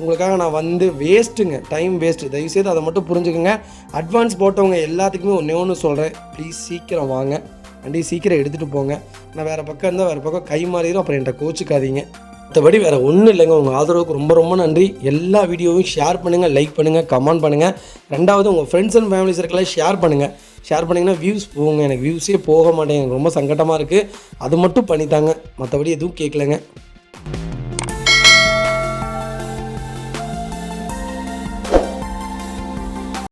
S1: உங்களுக்காக நான் வந்து வேஸ்ட்டுங்க, டைம் வேஸ்ட்டு. தயவுசெய்து அதை மட்டும் புரிஞ்சுக்குங்க. அட்வான்ஸ் போட்டவங்க எல்லாத்துக்குமே ஒன்று சொல்கிறேன், ப்ளீஸ் சீக்கிரம் வாங்க, வண்டி சீக்கிரம் எடுத்துகிட்டு போங்க. நான் வேறு பக்கம் இருந்தால் வேறு பக்கம் கை மாறிடும், அப்புறம் என்கிட்ட கோச்சிக்காதீங்க. மற்றபடி வேறு ஒன்றும் இல்லைங்க. உங்கள் ஆதரவுக்கு ரொம்ப ரொம்ப நன்றி. எல்லா வீடியோவையும் ஷேர் பண்ணுங்கள், லைக் பண்ணுங்கள், கமெண்ட் பண்ணுங்கள். ரெண்டாவது உங்கள் ஃப்ரெண்ட்ஸ் அண்ட் ஃபேமிலி சர்க்கிளில் ஷேர் பண்ணுங்கள். ஷேர் பண்ணிங்கன்னா வியூஸ் போங்க. எனக்கு வியூஸே போக மாட்டேங்க, எனக்கு ரொம்ப சங்கடமாக இருக்குது. அது மட்டும் பண்ணித்தாங்க, மற்றபடி எதுவும் கேட்கலங்க.